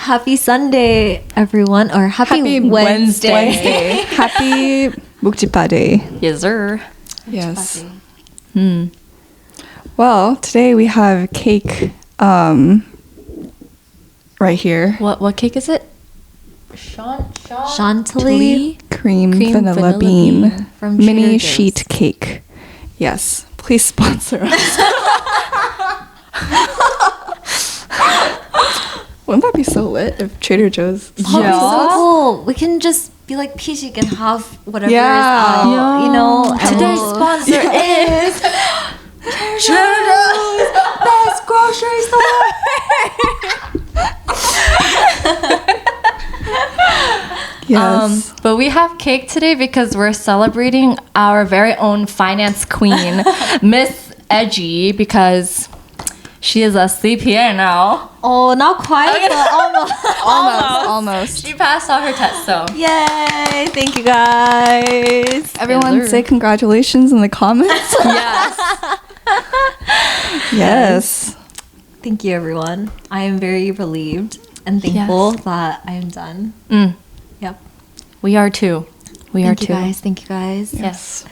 Happy Sunday, everyone, or happy Wednesday. Happy Muk-jji-bba day. Yes, sir. Yes. Well, today we have cake right here. What cake is it? Chantilly Cream vanilla bean from mini Trader Joe's. sheet cake. Yes. Please sponsor us. Wouldn't that be so lit if Trader Joe's? Oh, it's so cool. We can just be like Pishik and have whatever is Yeah. out, you know. and Today's we'll- sponsor is Trader Joe's, best grocery store. Yes. But we have cake today because we're celebrating our very own finance queen, Miss Edgy, because she is asleep here now. Oh, not quite, but almost. Almost. She passed all her tests, so. Yay! Thank you, guys. Everyone Yes, sir. say congratulations in the comments. Yes. Yes. Thank you, everyone. I am very relieved and thankful that I am done. Yep. We are too. We are Thank you, too. guys. Thank you, guys. Yes.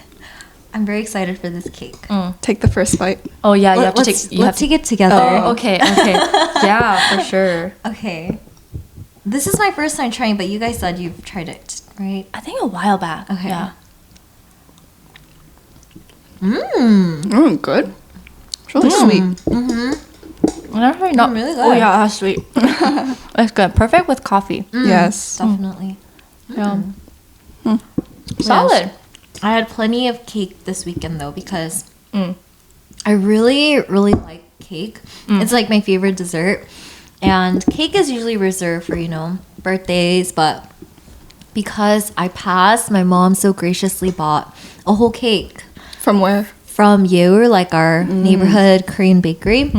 I'm very excited for this cake. Take the first bite. Oh yeah, you have to Let's take. You have take it together. Oh, okay. Yeah, for sure. Okay. This is my first time trying, but you guys said you've tried it, right? I think a while back. Okay. Yeah. Good. It's really sweet. Not really good. Oh yeah, that's sweet. It's good. Perfect with coffee. Yes. Definitely. Yeah. Solid. I had plenty of cake this weekend though because I really, really like cake. It's like my favorite dessert. And cake is usually reserved for, birthdays, but because I passed, my mom so graciously bought a whole cake From where? from Yeur, like our neighborhood Korean bakery.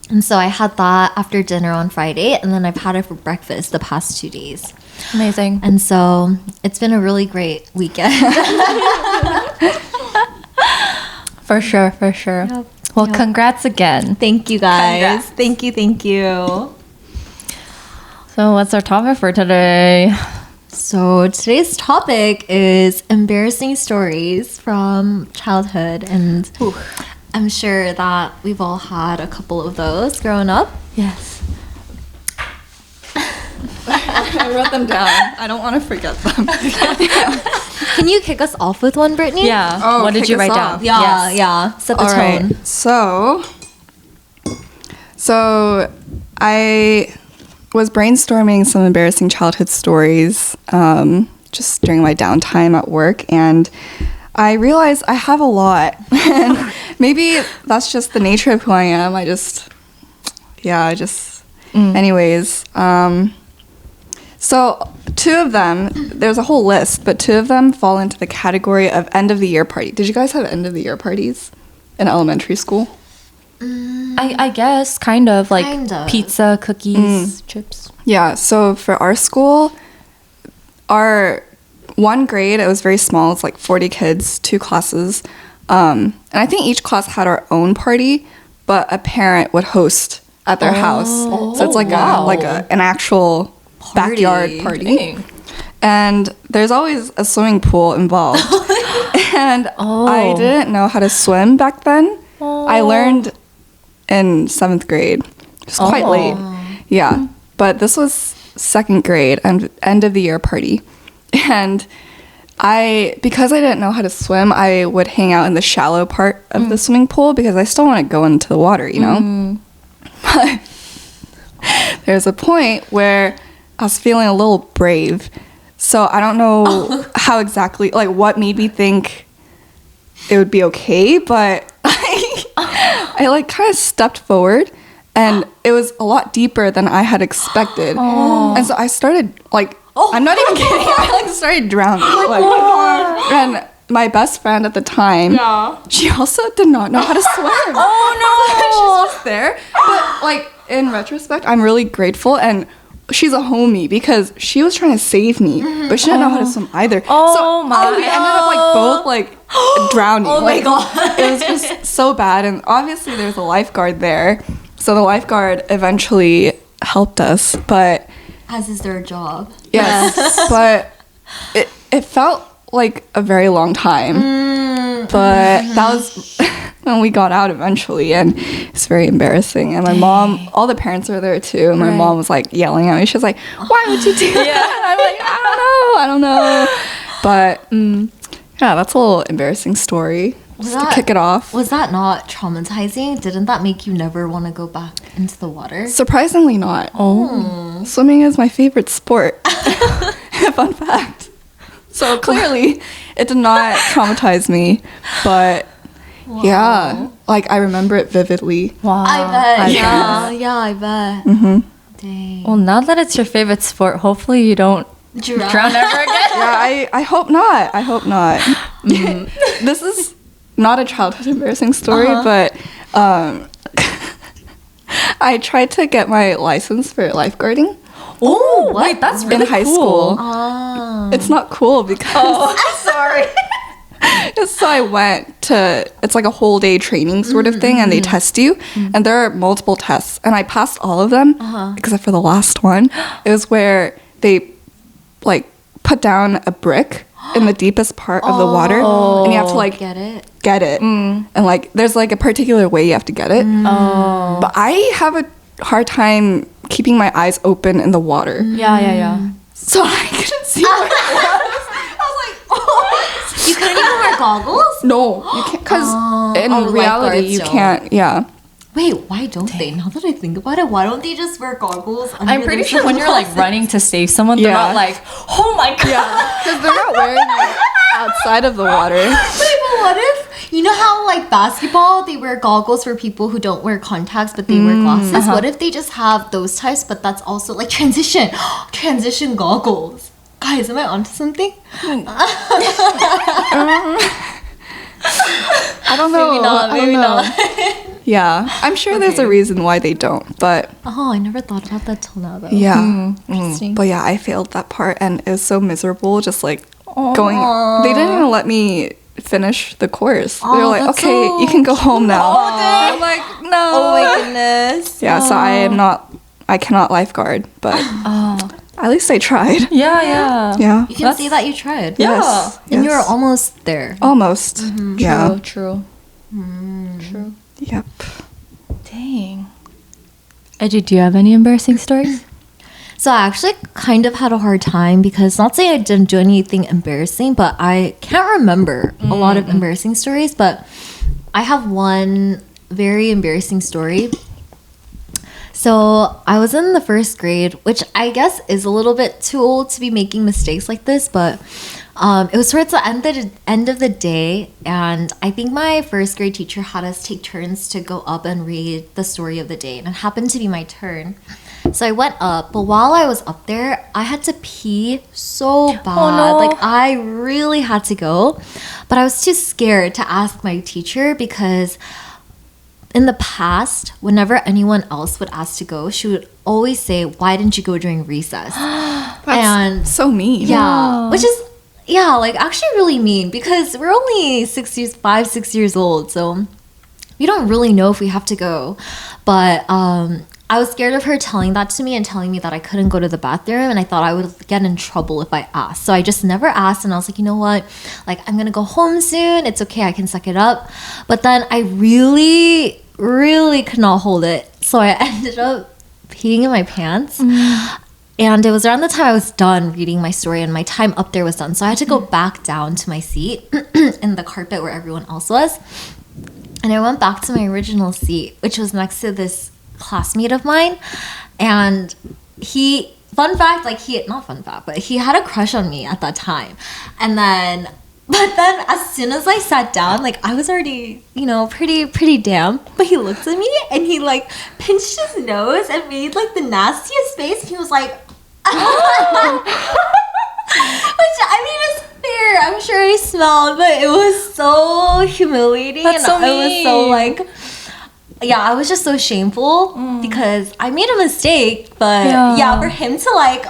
And so I had that after dinner on Friday, and then I've had it for breakfast the past 2 days. Amazing. And so it's been a really great weekend. For sure. Yep. Well, congrats again. Thank you, guys. Congrats. Thank you. So, what's our topic for today? So today's topic is embarrassing stories from childhood, and I'm sure that we've all had a couple of those growing up. Yes. I wrote them down. I don't want to forget them. Can you kick us off with one, Brittany? Yeah. Oh, what did kick you us write off. down? Yeah, Yes. yeah. Set the All tone. right. So I was brainstorming some embarrassing childhood stories just during my downtime at work, and I realized I have a lot. And maybe that's just the nature of who I am. Anyways. So two of them, there's a whole list, but two of them fall into the category of end of the year party. Did you guys have end of the year parties in elementary school? I guess kind of like Kind of. pizza, cookies, chips. Yeah, so for our school, our one grade, it was very small. It's like 40 kids, 2 classes. And I think each class had our own party, but a parent would host at their house. So it's like wow. an actual backyard party. Dang. And there's always a swimming pool involved. And I didn't know how to swim back then. I learned in 7th grade. Just quite late. Yeah. But this was 2nd grade and end of the year party. And because I didn't know how to swim, I would hang out in the shallow part of the swimming pool because I still want to go into the water, But there's a point where I was feeling a little brave. So I don't know how exactly, like what made me think it would be okay, but I like kind of stepped forward and it was a lot deeper than I had expected. And so I started I'm not even kidding. I started drowning. And my best friend at the time, she also did not know how to swim. Oh no! She's just there. But in retrospect, I'm really grateful, and she's a homie because she was trying to save me, but she didn't know how to swim either. Oh my! And we ended up both drowning. Oh my god! It was just so bad, and obviously there's a lifeguard there, so the lifeguard eventually helped us, but as is their job. Yes, but it felt like a very long time. But that was when we got out eventually, and it's very embarrassing. And my mom, all the parents were there too, and my mom was like yelling at me. She was like, "Why would you do that?" And I'm like, I don't know. But yeah, that's a little embarrassing story. Just to kick it off. Was that not traumatizing? Didn't that make you never want to go back into the water? Surprisingly not. Oh. Swimming is my favorite sport. Fun fact. So clearly it did not traumatize me, but yeah, like I remember it vividly. Wow. I bet. Yeah, I bet. Dang. Well, now that it's your favorite sport, hopefully you don't drown ever again. Yeah, I hope not. I hope not. This is not a childhood embarrassing story, but I tried to get my license for lifeguarding. Oh, wait, that's really in high cool. school. It's not cool because I'm sorry. so I went to, it's like a whole day training sort of thing, and they test you, and there are multiple tests, and I passed all of them except for the last one. It was where they like put down a brick in the deepest part of the water, and you have to like get it. and like there's like a particular way you have to get it. But I have a hard time keeping my eyes open in the water. Yeah. So I couldn't see where it was. I was like, oh. You couldn't even wear goggles? No, you can't, because in the reality lifeguards you don't. can't. Yeah. Wait, why don't they? Now that I think about it, why don't they just wear goggles? I'm pretty sure when you're like running to save someone, they're not like, oh my god. Yeah, because they're not wearing it outside of the water. Wait, but what if, you know how like basketball, they wear goggles for people who don't wear contacts, but they wear glasses? What if they just have those types, but that's also like transition goggles? Guys, am I onto something? I don't know. Maybe not. Yeah, I'm sure there's a reason why they don't, but Oh, I never thought about that till now, though. yeah. Interesting. But yeah, I failed that part, and it was so miserable. Just like going, they didn't even let me finish the course. They were like, that's "Okay, so you can go home now." I'm like, no. Oh my goodness. Yeah, so I cannot lifeguard, but at least I tried. Yeah. Yeah, You can see that you tried. Yeah. Yes. And you were almost there. almost. Yeah. True. True. Yep. Dang. Edgy, do you have any embarrassing stories? So I actually kind of had a hard time because not saying I didn't do anything embarrassing, but I can't remember a lot of embarrassing stories, but I have one very embarrassing story. So I was in the first grade, which I guess is a little bit too old to be making mistakes like this, but it was towards the end of the day, and I think my first grade teacher had us take turns to go up and read the story of the day, and it happened to be my turn. So I went up, but while I was up there, I had to pee so bad. Oh, no. Like, I really had to go, but I was too scared to ask my teacher because in the past, whenever anyone else would ask to go, she would always say, "Why didn't you go during recess?" That's so mean. Yeah, which is like actually really mean because we're only 6 years old, so we don't really know if we have to go. But I was scared of her telling that to me and telling me that I couldn't go to the bathroom, and I thought I would get in trouble if I asked. So I just never asked, and I was like, you know what? Like, I'm gonna go home soon. It's okay, I can suck it up. But then I really, really could not hold it, so I ended up peeing in my pants. And it was around the time I was done reading my story and my time up there was done. So I had to go back down to my seat in the carpet where everyone else was. And I went back to my original seat, which was next to this classmate of mine. And he, not fun fact, but he had a crush on me at that time. But then as soon as I sat down, like I was already, pretty damp. But he looked at me and he like pinched his nose and made like the nastiest face. And he was like, which I mean is fair. I'm sure he smelled, but it was so humiliating. That's so and I was so mean. like, I was just so shameful because I made a mistake. But for him to like,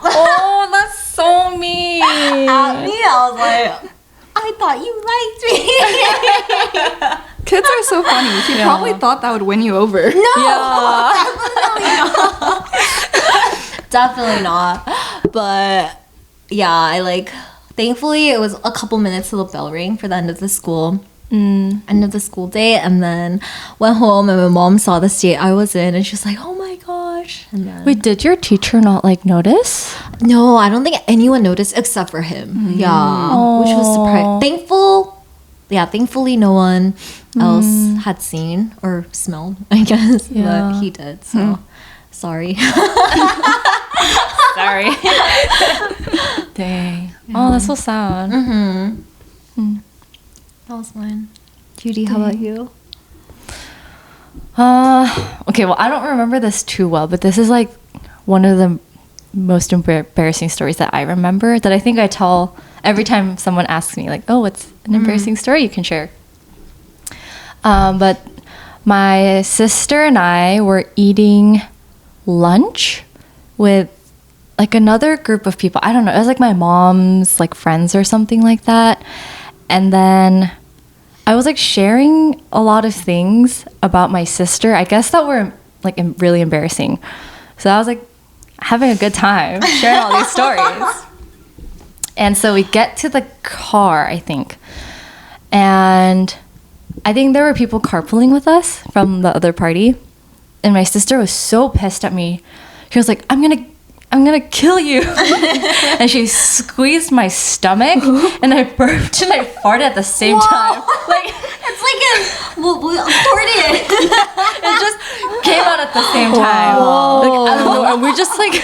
Oh, that's so mean. at me, I was like, I thought you liked me. Kids are so funny. She probably thought that would win you over. No, Yeah. definitely not. definitely not. But yeah, I like. Thankfully, it was a couple minutes till the bell rang for the end of the school. End of the school day, and then went home, and my mom saw the state I was in, and she was like, "Oh my gosh!" And then, Wait, did your teacher not like notice? no, I don't think anyone noticed except for him. Yeah, which was surprising. Thankfully, no one else had seen or smelled, I guess, but he did. So sorry. Sorry. Dang. Oh, that's so sad. That was mine. Judy, how about you? Okay, well, I don't remember this too well, but this is like one of the most embarrassing stories that I remember, that I think I tell every time someone asks me, like, oh, what's an embarrassing story you can share? But my sister and I were eating lunch with like another group of people. I don't know. It was like my mom's like friends or something like that. And then I was like sharing a lot of things about my sister, I guess, that were like really embarrassing. So I was like having a good time sharing all these stories. And so we get to the car, I think. And I think there were people carpooling with us from the other party. And my sister was so pissed at me. She was like, I'm gonna kill you. And she squeezed my stomach, and I burped and I farted at the same time. Like, It's like a accordion. it just came out at the same time. Like, I don't know. And we just like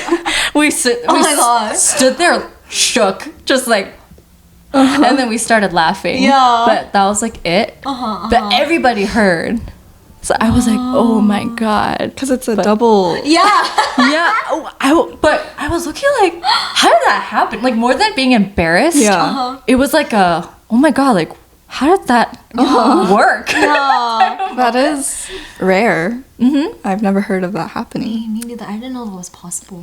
we stood there shook, just like, and then we started laughing. Yeah. But that was like it. But everybody heard. So I was like, oh my God. Because it's a double. Yeah. Yeah. But I was looking like, how did that happen? Like, more than being embarrassed, it was like a, oh my God, like, how did that work? That is rare. I've never heard of that happening. Me neither. I didn't know that was possible.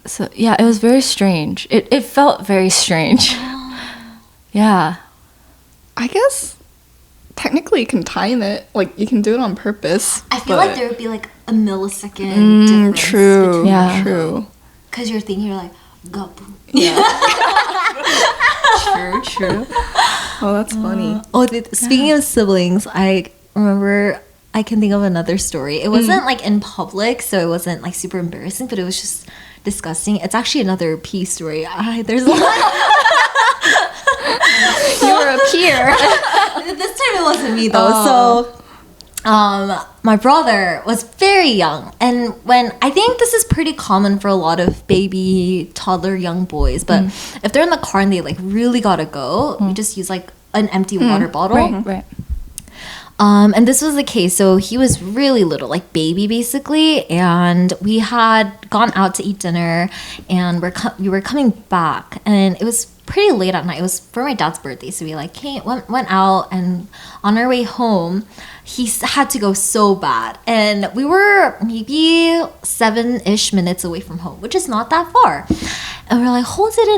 So yeah, it was very strange. It felt very strange. Yeah. I guess technically you can time it. Like, you can do it on purpose. I feel like there would be like a millisecond difference. True. Yeah. True. Because you're thinking, you're like, gapu. True. Oh, that's funny. Speaking of siblings, I remember, I can think of another story. It wasn't like in public, so it wasn't like super embarrassing, but it was just disgusting. It's actually another pee story. There's a lot. You were a peer. This time it wasn't me though. So my brother was very young, and when I think this is pretty common for a lot of baby, toddler, young boys, but if they're in the car and they like really gotta go, you just use like an empty water bottle. Right. And this was the case. So he was really little, like baby basically, and we had gone out to eat dinner, and we were coming back, and it was pretty late at night. It was for my dad's birthday, so we like went out, and on our way home, he had to go so bad, and we were maybe 7-ish minutes away from home, which is not that far. And we were like, hold it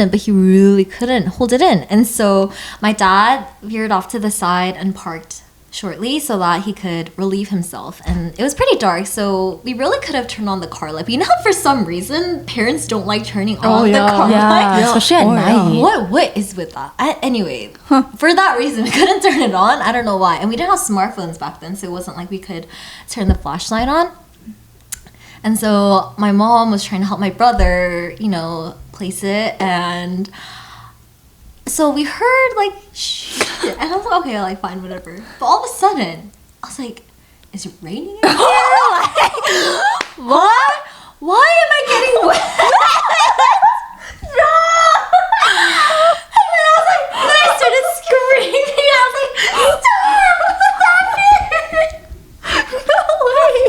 in, but he really couldn't hold it in. And so my dad veered off to the side and parked shortly so that he could relieve himself. And it was pretty dark, so we really could have turned on the car light. But you know how for some reason parents don't like turning on the car light? Especially at night. What is with that? Anyway, for that reason, we couldn't turn it on. I don't know why. And we didn't have smartphones back then, so it wasn't like we could turn the flashlight on. And so my mom was trying to help my brother, place it, and so we heard like shit, and I was like, okay, like fine, whatever. But all of a sudden, I was like, is it raining in here? Like, what? Why am I getting wet? No! And then I was like, then I started screaming. I was like, stop! Stop it!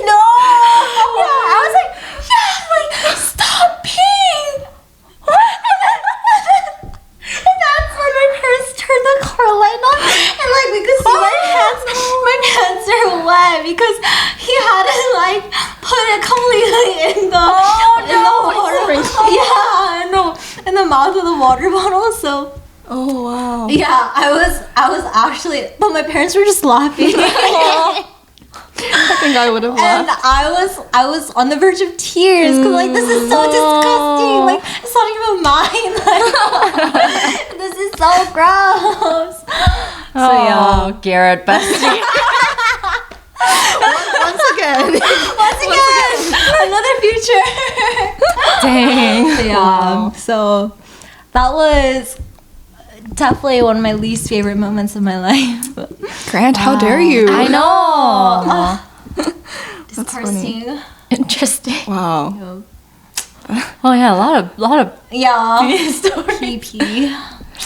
No! Yeah, I was like, stop peeing! And that's when my parents turned the car light on, and like we could see my hands are wet because he hadn't like put it completely in the water. Yeah, no, in the mouth of the water bottle. So Oh, wow. yeah, I was actually, but my parents were just laughing. I think I would have And laughed. I was on the verge of tears because like this is so disgusting. Like it's not even mine. Like this is so gross. So yeah, Garrett bestie. Once again. another future. Dang. So, yeah. So that was definitely one of my least favorite moments of my life. Grant, how dare you? I know. Discoursing. Interesting. Wow. Oh yeah, a lot of Yeah. PP.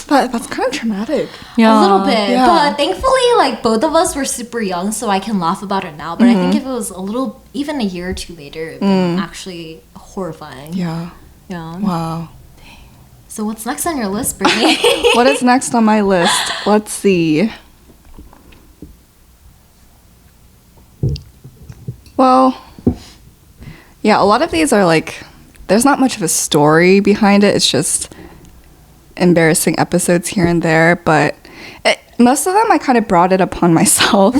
That's kind of traumatic. yeah. A little bit. Yeah. But thankfully, like, both of us were super young, so I can laugh about it now. But I think if it was a little, even a year or two later, it would been actually horrifying. Yeah. Yeah. Wow. So what's next on your list, Brittany? What is next on my list? Let's see. Well, yeah, a lot of these are like, there's not much of a story behind it. It's just embarrassing episodes here and there. But most of them, I kind of brought it upon myself.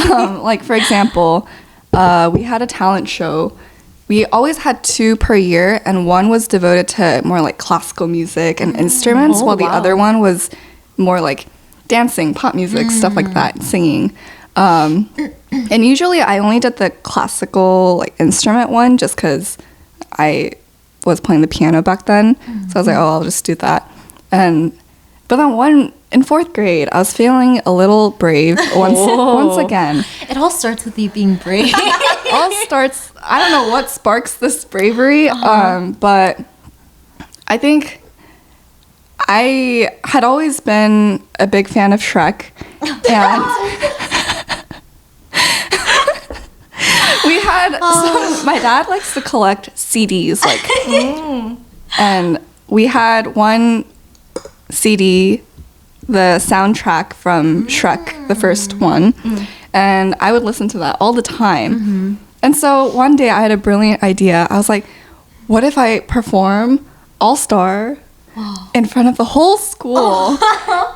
Like, for example, we had a talent show. We always had 2 per year, and one was devoted to more like classical music and instruments, while the other one was more like dancing, pop music, stuff like that, singing. And usually I only did the classical like instrument one just because I was playing the piano back then. So I was like, oh, I'll just do that. But then in 4th grade, I was feeling a little brave once again. It all starts with you being brave. All starts, I don't know what sparks this bravery, but I think I had always been a big fan of Shrek, and we had my dad likes to collect CDs, like, and we had one CD, the soundtrack from Shrek, the first one, and I would listen to that all the time. And so one day I had a brilliant idea. I was like, what if I perform All-Star in front of the whole school?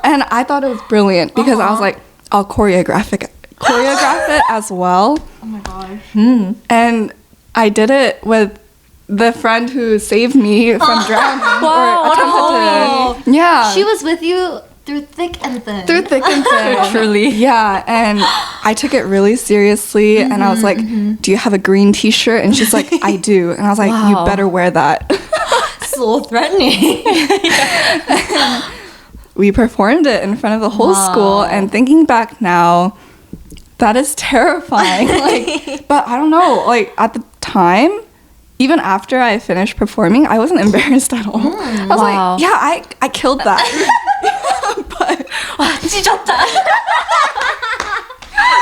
And I thought it was brilliant because I was like, I'll choreograph it as well. Oh my gosh. And I did it with the friend who saved me from drowning. Wow, or attempted to. Yeah. She was with you through thick and thin. Through thick and thin. Truly. Yeah, and I took it really seriously, and I was like, do you have a green t-shirt? And she's like, I do. And I was like, you better wear that. So threatening. We performed it in front of the whole school, and thinking back now, that is terrifying. Like, but I don't know, like at the time, even after I finished performing, I wasn't embarrassed at all. I was like, yeah, I killed that. But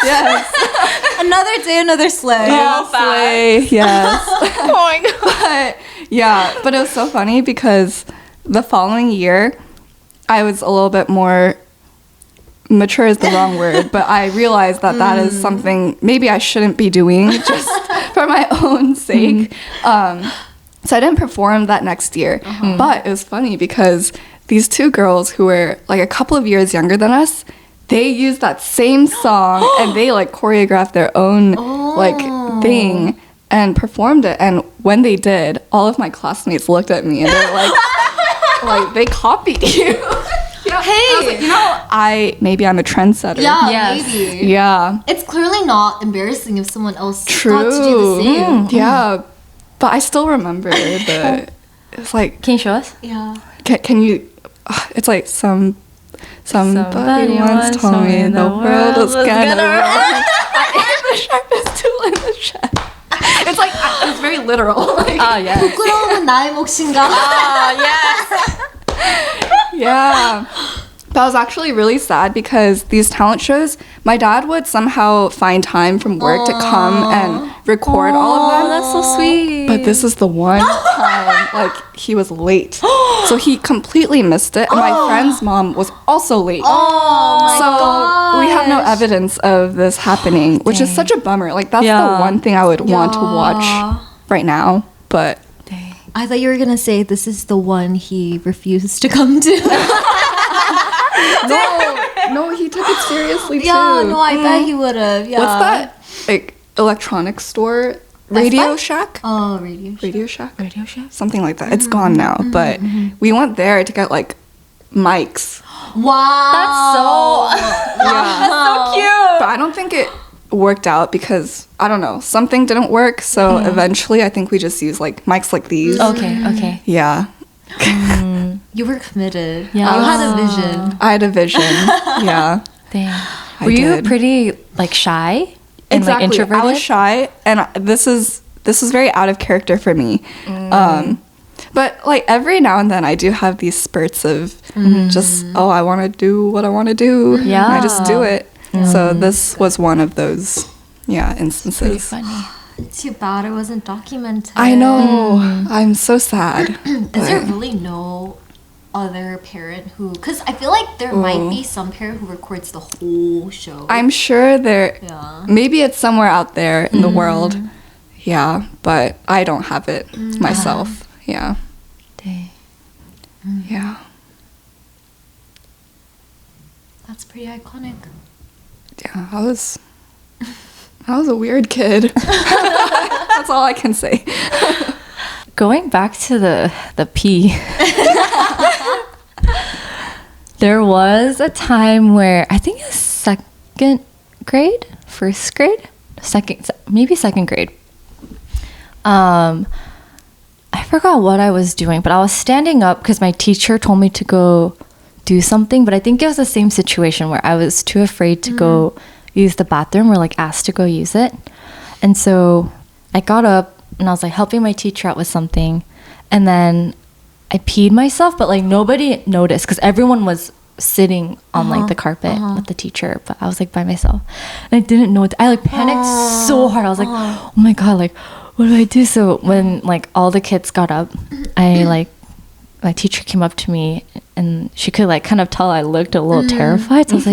yes. Another day, another slay. Yes. Oh my god. But yeah, but it was so funny because the following year, I was a little bit more mature is the wrong word, but I realized that that is something maybe I shouldn't be doing just for my own sake. So I didn't perform that next year. But it was funny because these 2 girls who were like a couple of years younger than us, they used that same song and they like choreographed their own like thing and performed it. And when they did, all of my classmates looked at me and they were like they copied you. Hey, maybe I'm a trendsetter. Yeah, maybe. Yeah. It's clearly not embarrassing if someone else True. got to do the same. Yeah. But I still remember it's like, Can you show us? Yeah. can you, it's like somebody once told me the world was gonna roll. I am the sharpest tool in the shed. It's like, it's very literal. Like, Oh, yeah. 부끄러움은 나의 몫인가? yeah. But I was actually really sad because these talent shows, my dad would somehow find time from work to come and record all of them. That's so sweet. But this is the one time, like, he was late. So he completely missed it. And my friend's mom was also late. Oh my So we have no evidence of this happening, which is such a bummer. Like, that's the one thing I would want to watch right now. But I thought you were gonna say this is the one he refused to come to. no, he took it seriously too. Yeah, no, I bet he would have. Yeah. What's that? Like, electronics store, Radio Shack. Oh, Radio Shack. Radio Shack? Something like that. It's gone now, but we went there to get like mics. Wow. That's so cute. But I don't think it worked out because I don't know, something didn't work. So eventually, I think we just used like mics like these. Okay. Yeah. You were committed. Yeah. You had a vision. I had a vision. Yeah. Dang. I Were you did. pretty like shy and like introverted? I was shy, and this is very out of character for me. But like every now and then, I do have these spurts of just I want to do what I want to do. Yeah. And I just do it. So this was one of those instances. Pretty funny. Too bad it wasn't documented. I know. I'm so sad. Is there really no other parent who? Because I feel like there might be some parent who records the whole show. I'm sure there. Yeah. Maybe it's somewhere out there in the world. Yeah, but I don't have it myself. Yeah. Dang. Yeah. That's pretty iconic. Yeah, I was a weird kid. That's all I can say. Going back to the pee. There was a time where I think it was second grade. I forgot what I was doing, but I was standing up because my teacher told me to go do something, but I think it was the same situation where I was too afraid to go use the bathroom or like asked to go use it. And so I got up and I was like helping my teacher out with something, and then I peed myself, but like nobody noticed because everyone was sitting on like the carpet with the teacher, but I was like by myself and I didn't know I like panicked so hard. I was like, oh my god, like what do I do? So when like all the kids got up, I like my teacher came up to me and she could like kind of tell I looked a little terrified. So I was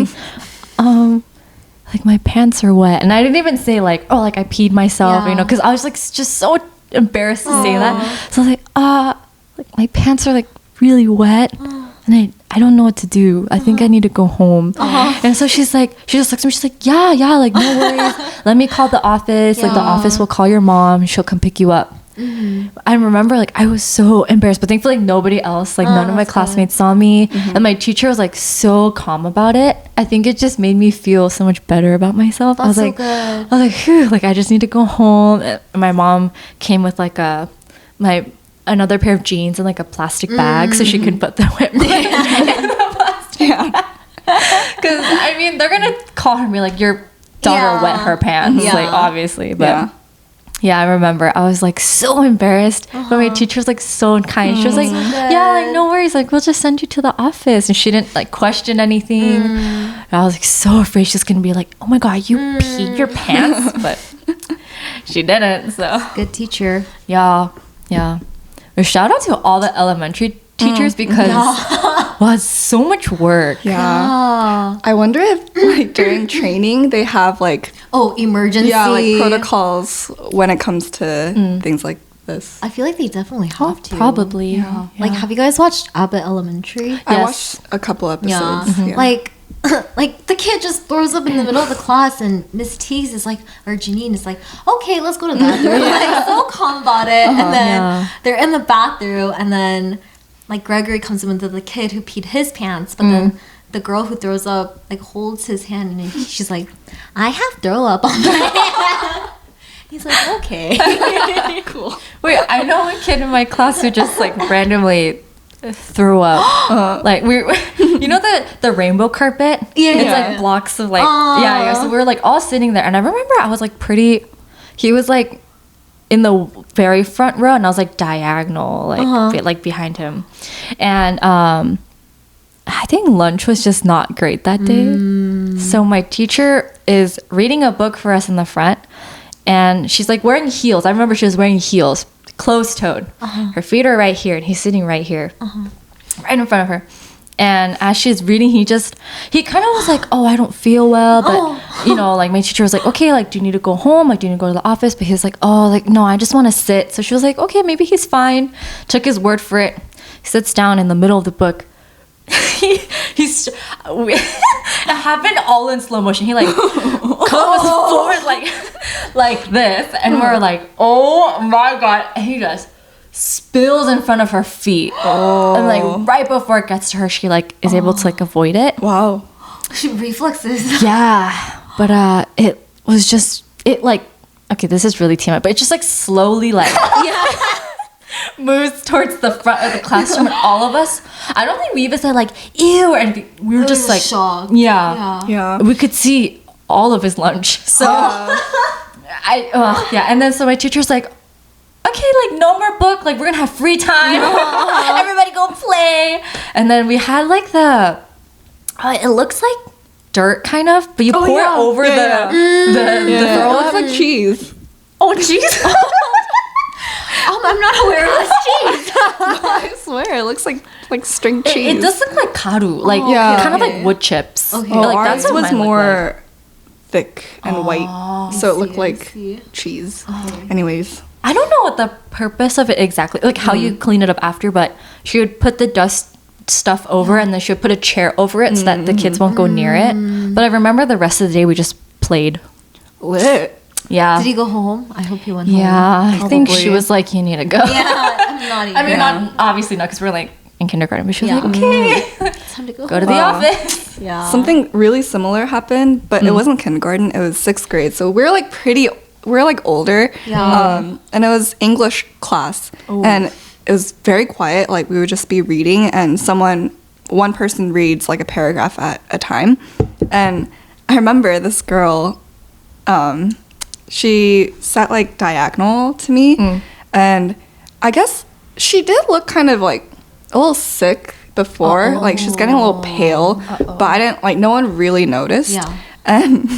like my pants are wet, and I didn't even say like, oh, like I peed myself, you know, because I was like just so embarrassed to say that. So I was like my pants are like really wet, and I don't know what to do. I think I need to go home. And so she just looks at me, she's like, yeah, like no worries. Let me call the office. Like the office will call your mom and she'll come pick you up. I remember like I was so embarrassed, but thankfully like nobody else, like none of my classmates saw me, and my teacher was like so calm about it. I think it just made me feel so much better about myself. I was like, phew, like I just need to go home. And my mom came with like another pair of jeans and like a plastic bag so she could put the wet in the plastic bag. Because I mean they're gonna call her and be like, your daughter wet her pants, like obviously, but yeah, I remember I was like so embarrassed, but my teacher was like so kind. She was like, yeah, like no worries, like we'll just send you to the office, and she didn't like question anything. And I was like so afraid she's gonna be like, oh my god, you peed your pants, but she didn't. So Good teacher. yeah. But shout out to all the elementary teachers because it's so much work. Yeah. I wonder if like during training they have like emergency. Yeah, like protocols when it comes to things like this. I feel like they definitely have to. Probably. Yeah. Like, have you guys watched Abbott Elementary? I watched a couple episodes. Yeah. Like the kid just throws up in the middle of the class, and Miss Teagues is like, or Janine is like, okay, let's go to the bathroom. Like, so calm about it. And then they're in the bathroom, and then like Gregory comes in with the kid who peed his pants, but then the girl who throws up like holds his hand, and she's like, I have throw up on my hand. He's like, okay. Cool. Wait, I know a kid in my class who just like randomly threw up. Like you know the rainbow carpet? It's like blocks of like so we were like all sitting there, and I remember I was like he was like in the very front row, and I was like diagonal, like behind him. And I think lunch was just not great that day. So my teacher is reading a book for us in the front, and she's like wearing heels. I remember she was wearing heels, closed-toed. Her feet are right here, and he's sitting right here, right in front of her. And as she's reading, he kind of was like, oh, I don't feel well. But, you know, like my teacher was like, okay, like, do you need to go home? Like, do you need to go to the office? But he was like, oh, like, no, I just want to sit. So she was like, okay, maybe he's fine. Took his word for it. He sits down in the middle of the book. he's it happened all in slow motion. He like comes forward like this, and we're like, oh my god, and he just spills in front of her feet. And like right before it gets to her, she like is able to like avoid it. Wow. Reflexes. Yeah, but it was just like, okay, this is really TMI, but it just like slowly like moves towards the front of the classroom, and all of us, I don't think we even said like ew or anything. We were just like shocked. Yeah. we could see all of his lunch. So and then so my teacher's like, okay, like no more book, like we're gonna have free time. Everybody go play. And then we had like it looks like dirt kind of, but you pour it over the It looks like cheese. Oh jeez. I'm not aware of this cheese. I swear, it looks like string cheese. It does look like karu, like kind of like wood chips. Okay. Like that's ours what was mine looked more thick and white, so it looked like see. cheese. Anyways, I don't know what the purpose of it exactly, like how you clean it up after, but she would put the dust stuff over and then she would put a chair over it so that the kids won't go near it. But I remember the rest of the day we just played. lit. Yeah. Did he go home? I hope he went home. Yeah, I think she Probably. was like, you need to go. Yeah, I'm not even. I mean, not obviously not because we're like in kindergarten, but she was like, okay, It's time to go. go to the office. Yeah. Something really similar happened, but it wasn't kindergarten. It was 6th grade, so we're like older. Yeah. And it was English class, and it was very quiet. Like we would just be reading, and one person reads like a paragraph at a time. And I remember this girl, she sat like diagonal to me, and I guess she did look kind of like a little sick before. Like she's getting a little pale, but I didn't like. No one really noticed. Yeah. And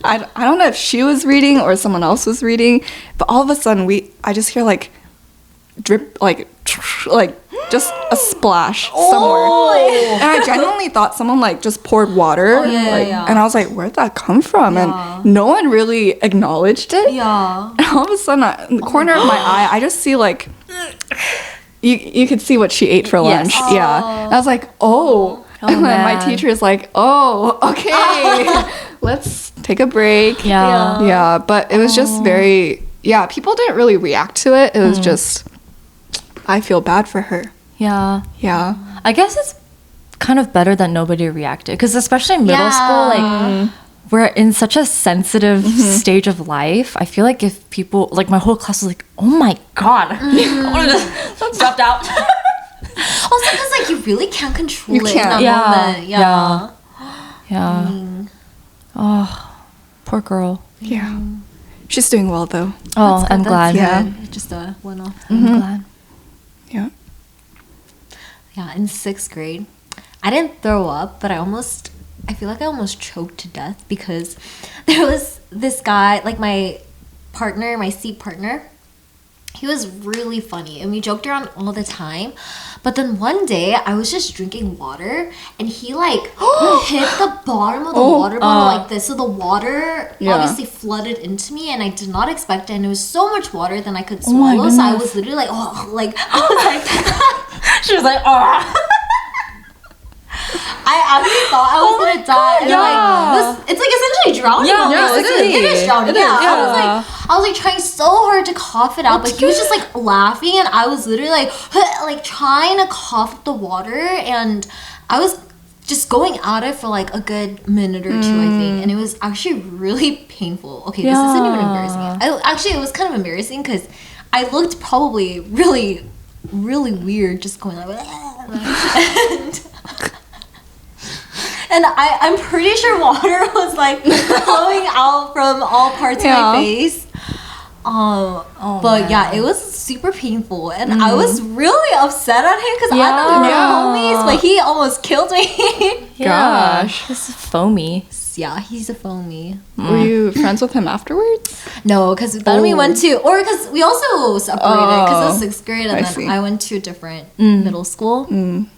I don't know if she was reading or someone else was reading, but all of a sudden I just hear like drip, like just a splash somewhere. And I genuinely thought someone like just poured water. And I was like, where'd that come from? And no one really acknowledged it. Yeah. And all of a sudden, in the corner of my eye, I just see like, you could see what she ate for lunch. Yes. Yeah. And I was like, oh. And then my teacher is like, oh, okay, let's take a break. Yeah. Yeah, but it was just very, people didn't really react to it. It was just, I feel bad for her. Yeah. Yeah. I guess it's kind of better that nobody reacted, because especially in middle school, like we're in such a sensitive stage of life. I feel like if people, like my whole class was like, oh my god, I want to just dropped out. Also, because like you really can't control You it can't. in that moment. Yeah. Oh, poor girl. Yeah. She's doing well though. Oh, I'm glad. Yeah. Just a one-off. I'm glad. Yeah. Yeah, in 6th grade, I didn't throw up, but I feel like I almost choked to death because there was this guy, like my seat partner. He was really funny and we joked around all the time. But then one day I was just drinking water and he like hit the bottom of the water bottle like this. So the water obviously flooded into me and I did not expect it. And it was so much water than I could swallow. So I was literally like, I was like, she was like, oh. I actually thought I was gonna die. And it's like essentially drowning. It is drowning. I was like trying so hard to cough it out, but he was just like laughing, and I was literally like trying to cough up the water, and I was just going at it for like a good minute or two, I think, and it was actually really painful. Okay, this isn't even embarrassing. It was kind of embarrassing because I looked probably really, really weird, just going like. And I'm pretty sure water was like flowing out from all parts of my face. But it was super painful, and I was really upset at him because I thought we were homies, but he almost killed me. Gosh. This is foamy. Yeah, he's a foamy. Were you friends with him afterwards? No, because then we went to, or because we also separated because it was 6th grade, and then I went to a different middle school.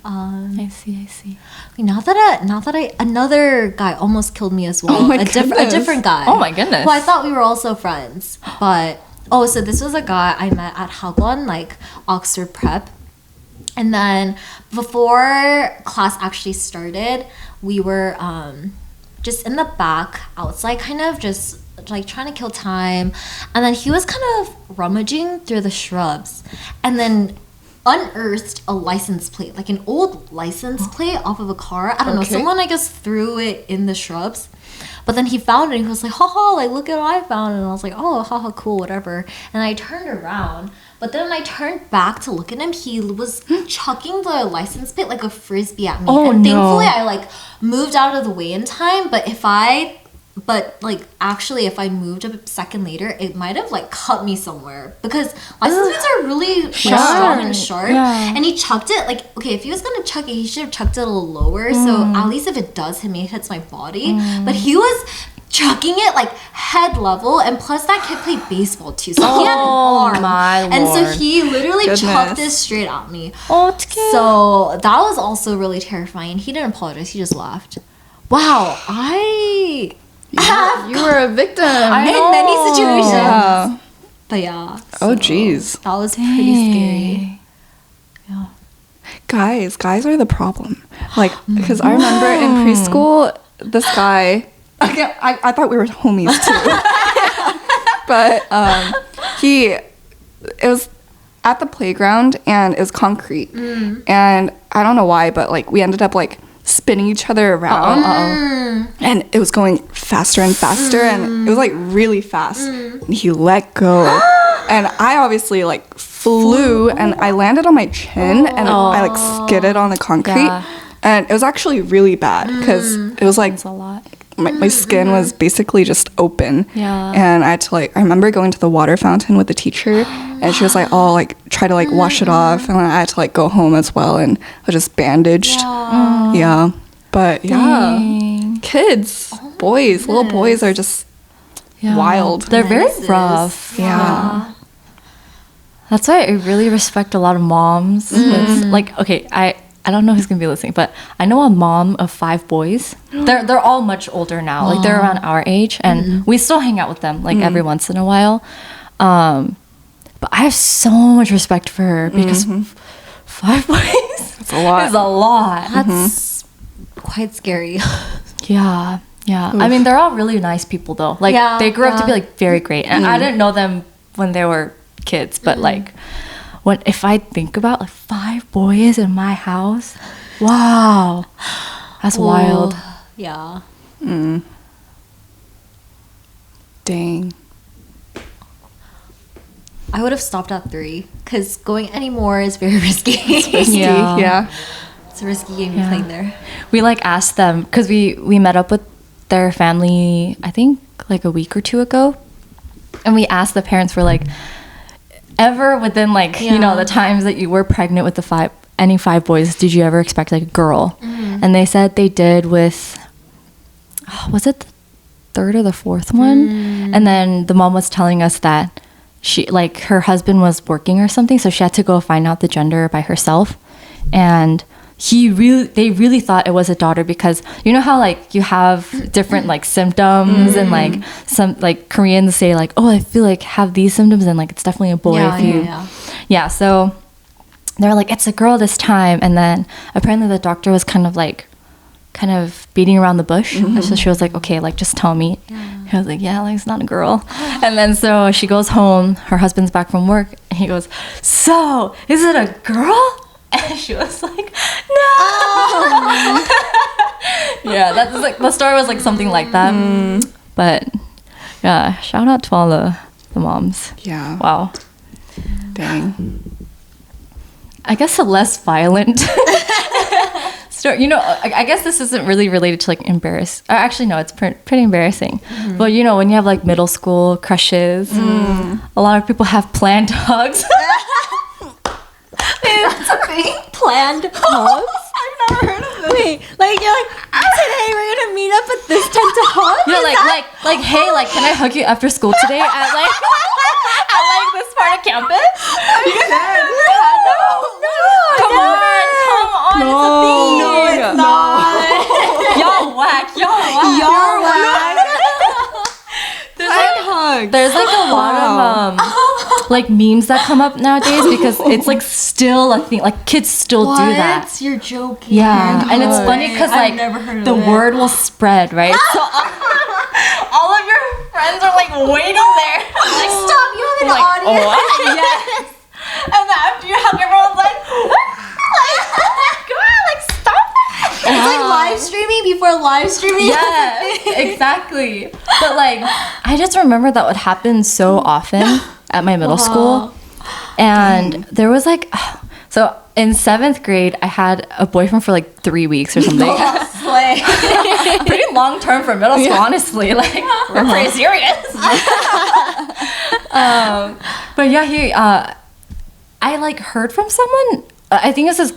I see. Now that another guy almost killed me as well. Oh my a different guy. Oh my goodness. Who I thought we were also friends, but so this was a guy I met at Hagwon, like Oxford Prep. And then before class actually started, we were just in the back outside, kind of just like trying to kill time. And then he was kind of rummaging through the shrubs and then unearthed a license plate, like an old license plate off of a car. I don't know, someone I guess threw it in the shrubs. But then he found it and he was like, haha, like look at what I found. And I was like, oh, haha, cool, whatever. And I turned around. But then when I turned back to look at him, he was chucking the license plate like a frisbee at me. And thankfully I like moved out of the way in time. But if I moved a second later, it might have like cut me somewhere because license plates are really like, strong and sharp. And he chucked it like, okay, if he was gonna chuck it, he should have chucked it a little lower. So at least if it does hit me, it hits my body. But he was chucking it like head level, and plus that kid played baseball too, so he had an arm. My Lord. And so he literally chucked this straight at me. 어떡해. So that was also really terrifying. He didn't apologize, he just laughed. Wow, you were a victim in many situations. Yeah. But yeah. Oh geez, that was pretty scary. Yeah. Guys are the problem. Like, because I remember in preschool, this guy. I thought we were homies too. But it was at the playground and it was concrete. And I don't know why, but like we ended up like spinning each other around. And it was going faster and faster and it was like really fast. And he let go. And I obviously like flew and I landed on my chin and I like skidded on the concrete. Yeah. And it was actually really bad because it was like That's a lot. My skin was basically just open. Yeah. And I had to like, I remember going to the water fountain with the teacher and she was like, oh, like try to like wash it off. And then I had to like go home as well and I was just bandaged. Yeah. But yeah, kids, boys, little boys are just wild. They're very rough. Yeah. That's why I really respect a lot of moms. With, like, okay, I don't know who's gonna be listening, but I know a mom of 5 boys. They're all much older now. Like they're around our age, and we still hang out with them like every once in a while. But I have so much respect for her because 5 boys. That's a lot. It's a lot. That's quite scary. Yeah. I mean, they're all really nice people though. Like they grew up to be like very great, and I didn't know them when they were kids, but like. If I think about like 5 boys in my house, wow, that's wild. Yeah. Dang. I would have stopped at 3 because going any more is very risky. It's risky. Yeah. It's a risky game you're playing there. We like asked them because we met up with their family, I think like a week or 2 ago, and we asked the parents, we're like, ever within like you know the times that you were pregnant with any 5 boys, did you ever expect like a girl? And they said they did with was it the 3rd or the 4th one? And then the mom was telling us that she like her husband was working or something, so she had to go find out the gender by herself, and they really thought it was a daughter because you know how like you have different like symptoms and like some like Koreans say like, oh, I feel like have these symptoms and like it's definitely a boy so they're like, it's a girl this time. And then apparently the doctor was kind of beating around the bush. So she was like, okay, like just tell me. He was like, yeah, like it's not a girl. And then so she goes home, her husband's back from work, and he goes, so is it a girl? And she was like, no. Yeah, that's like the story was like something like that. But yeah, shout out to all the moms. Yeah. Wow. Dang. I guess a less violent story. You know, I guess this isn't really related to like actually, no, it's pretty embarrassing. But you know, when you have like middle school crushes, a lot of people have planned hugs. That's a thing? Planned hugs? I've never heard of this. Wait, like you're like, today we're gonna meet up at this time to hug? Yeah, like hey, like can I hug you after school today at like at this part of campus? Come on, No. it's a thing. No, it's not. Y'all whack. You're whack. There's like a lot of like memes that come up nowadays because it's like still a thing. Like kids still do that. You're joking. Yeah, and it's funny because like I've never heard of the it. word will spread, right? So all of your friends are like waiting there. Like, stop, you have an Like, audience. what? Yes. And then after you hug, everyone's like, girl, like stop it. It's like live streaming before live streaming. Yes, exactly. But like, I just remember that would happen so often at my middle school. And there was like, so in 7th grade, I had a boyfriend for like 3 weeks or something. Pretty long term for middle school, honestly. Like, we're pretty serious. But yeah, I like heard from someone, I think it was his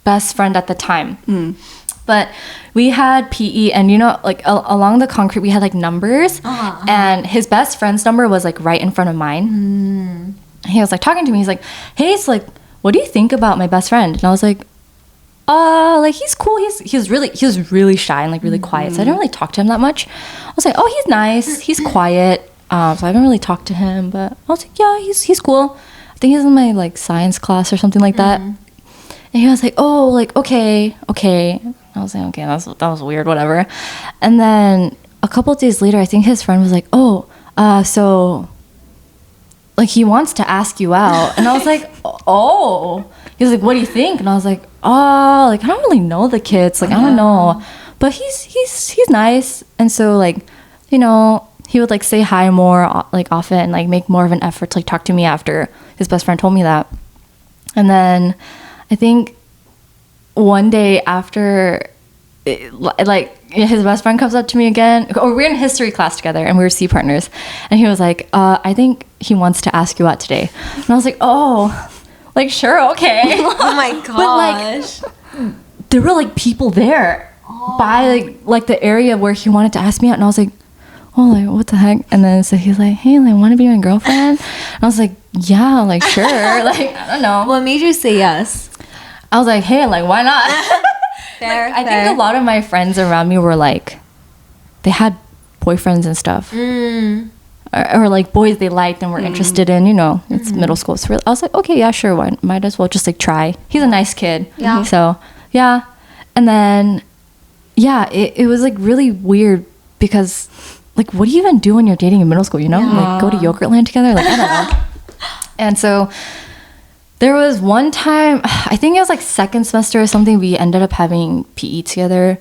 best friend at the time. But we had PE, and you know, like along the concrete, we had like numbers, and his best friend's number was like right in front of mine. He was like talking to me. He's like, "Hey, it's like, what do you think about my best friend?" And I was like, like he's cool. He was really shy and like really quiet, so I didn't really talk to him that much. I was like, "Oh, he's nice. He's quiet." So I didn't really talk to him, but I was like, "Yeah, he's cool." I think he's in my like science class or something like that. And he was like, "Oh, like okay." I was like, "Okay, that was weird, whatever." And then a couple of days later, I think his friend was like, "Oh, so like he wants to ask you out." And I was like, "Oh." He was like, "What do you think?" And I was like, "Oh, like I don't really know the kids. Like I don't know, but he's nice." And so like, you know, he would like say hi more like often and like make more of an effort to like talk to me after his best friend told me that. And then I think one day after like his best friend comes up to me again, or we're in history class together and we were C partners, and he was like, "I think he wants to ask you out today." And I was like, "Oh, like sure, okay." Oh my gosh. But like there were like people there by like the area where he wanted to ask me out, and I was like, "Oh, like what the heck?" And then so he's like, "Hey, like want to be my girlfriend?" And I was like, "Yeah, like sure." Like I don't know. What made you say yes? I was like, "Hey, like why not?" Fair, I think a lot of my friends around me were like, they had boyfriends and stuff, or like boys they liked and were interested in. You know, it's middle school, so I was like, okay, yeah, sure, why, might as well just like try. He's a nice kid, Yeah. So yeah, and then yeah, it was like really weird because like, what do you even do when you're dating in middle school? You know, like go to Yogurtland together, like I don't know. And so there was one time, I think it was like second semester or something, we ended up having PE together.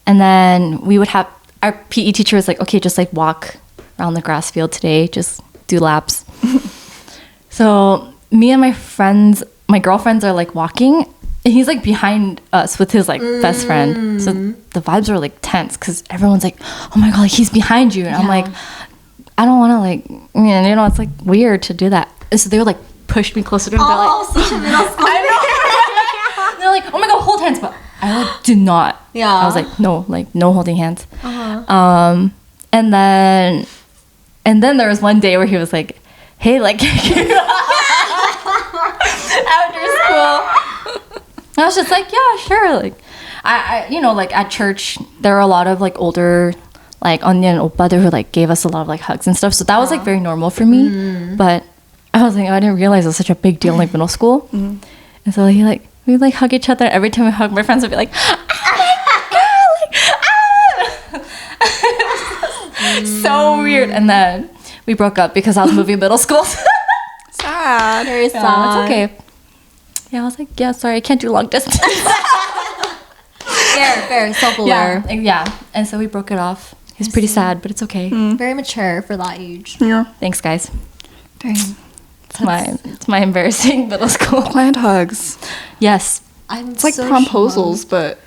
And then we would have, our PE teacher was like, "Okay, just like walk around the grass field today, just do laps." So me and my friends, my girlfriends are like walking, and he's like behind us with his like best friend. So the vibes are like tense because everyone's like, "Oh my God, like he's behind you." And I'm like, I don't want to like, you know, it's like weird to do that. And so they were like, pushed me closer to him. Such a middle school. I know. They're like, "Oh my God, hold hands," but I like did not. Yeah. I was like, no, like no holding hands. And then there was one day where he was like, "Hey, like after school." I was just like, "Yeah, sure." Like I you know, like at church there were a lot of like older like Anya and Oppa who like gave us a lot of like hugs and stuff. So that was like very normal for me. But I was like, I didn't realize it was such a big deal in like middle school. And so we like hug each other. Every time we hug, my friends would be like, "Oh my God, like, ah!" So weird. And then we broke up because I was moving middle school. Sad. Very sad. Yeah, it's okay. Yeah, I was like, "Yeah, sorry, I can't do long distance." Fair, self-aware. Yeah. And so we broke it off. It's pretty sad, but it's okay. Very mature for that age. Yeah. Thanks, guys. Dang. It's my embarrassing middle school. Planned hugs. Yes. It's like promposals, but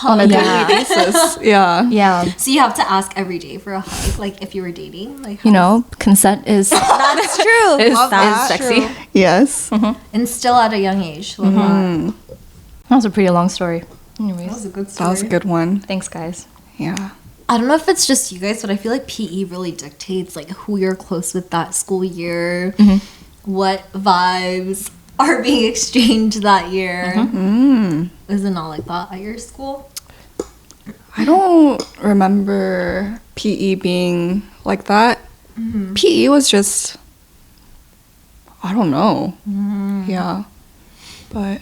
on a daily basis. Yeah. Yeah. So you have to ask every day for a hug, like if you were dating, like You know, consent is that's true. is That's sexy. true. Yes. And still at a young age. Love that. That was a pretty long story. Anyways, That was a good story. That was a good one. thanks, guys. Yeah. I don't know if it's just you guys, but I feel like PE really dictates like who you're close with that school year, what vibes are being exchanged that year. Is it not like that at your school? I don't remember PE being like that. PE was just I don't know. Yeah. But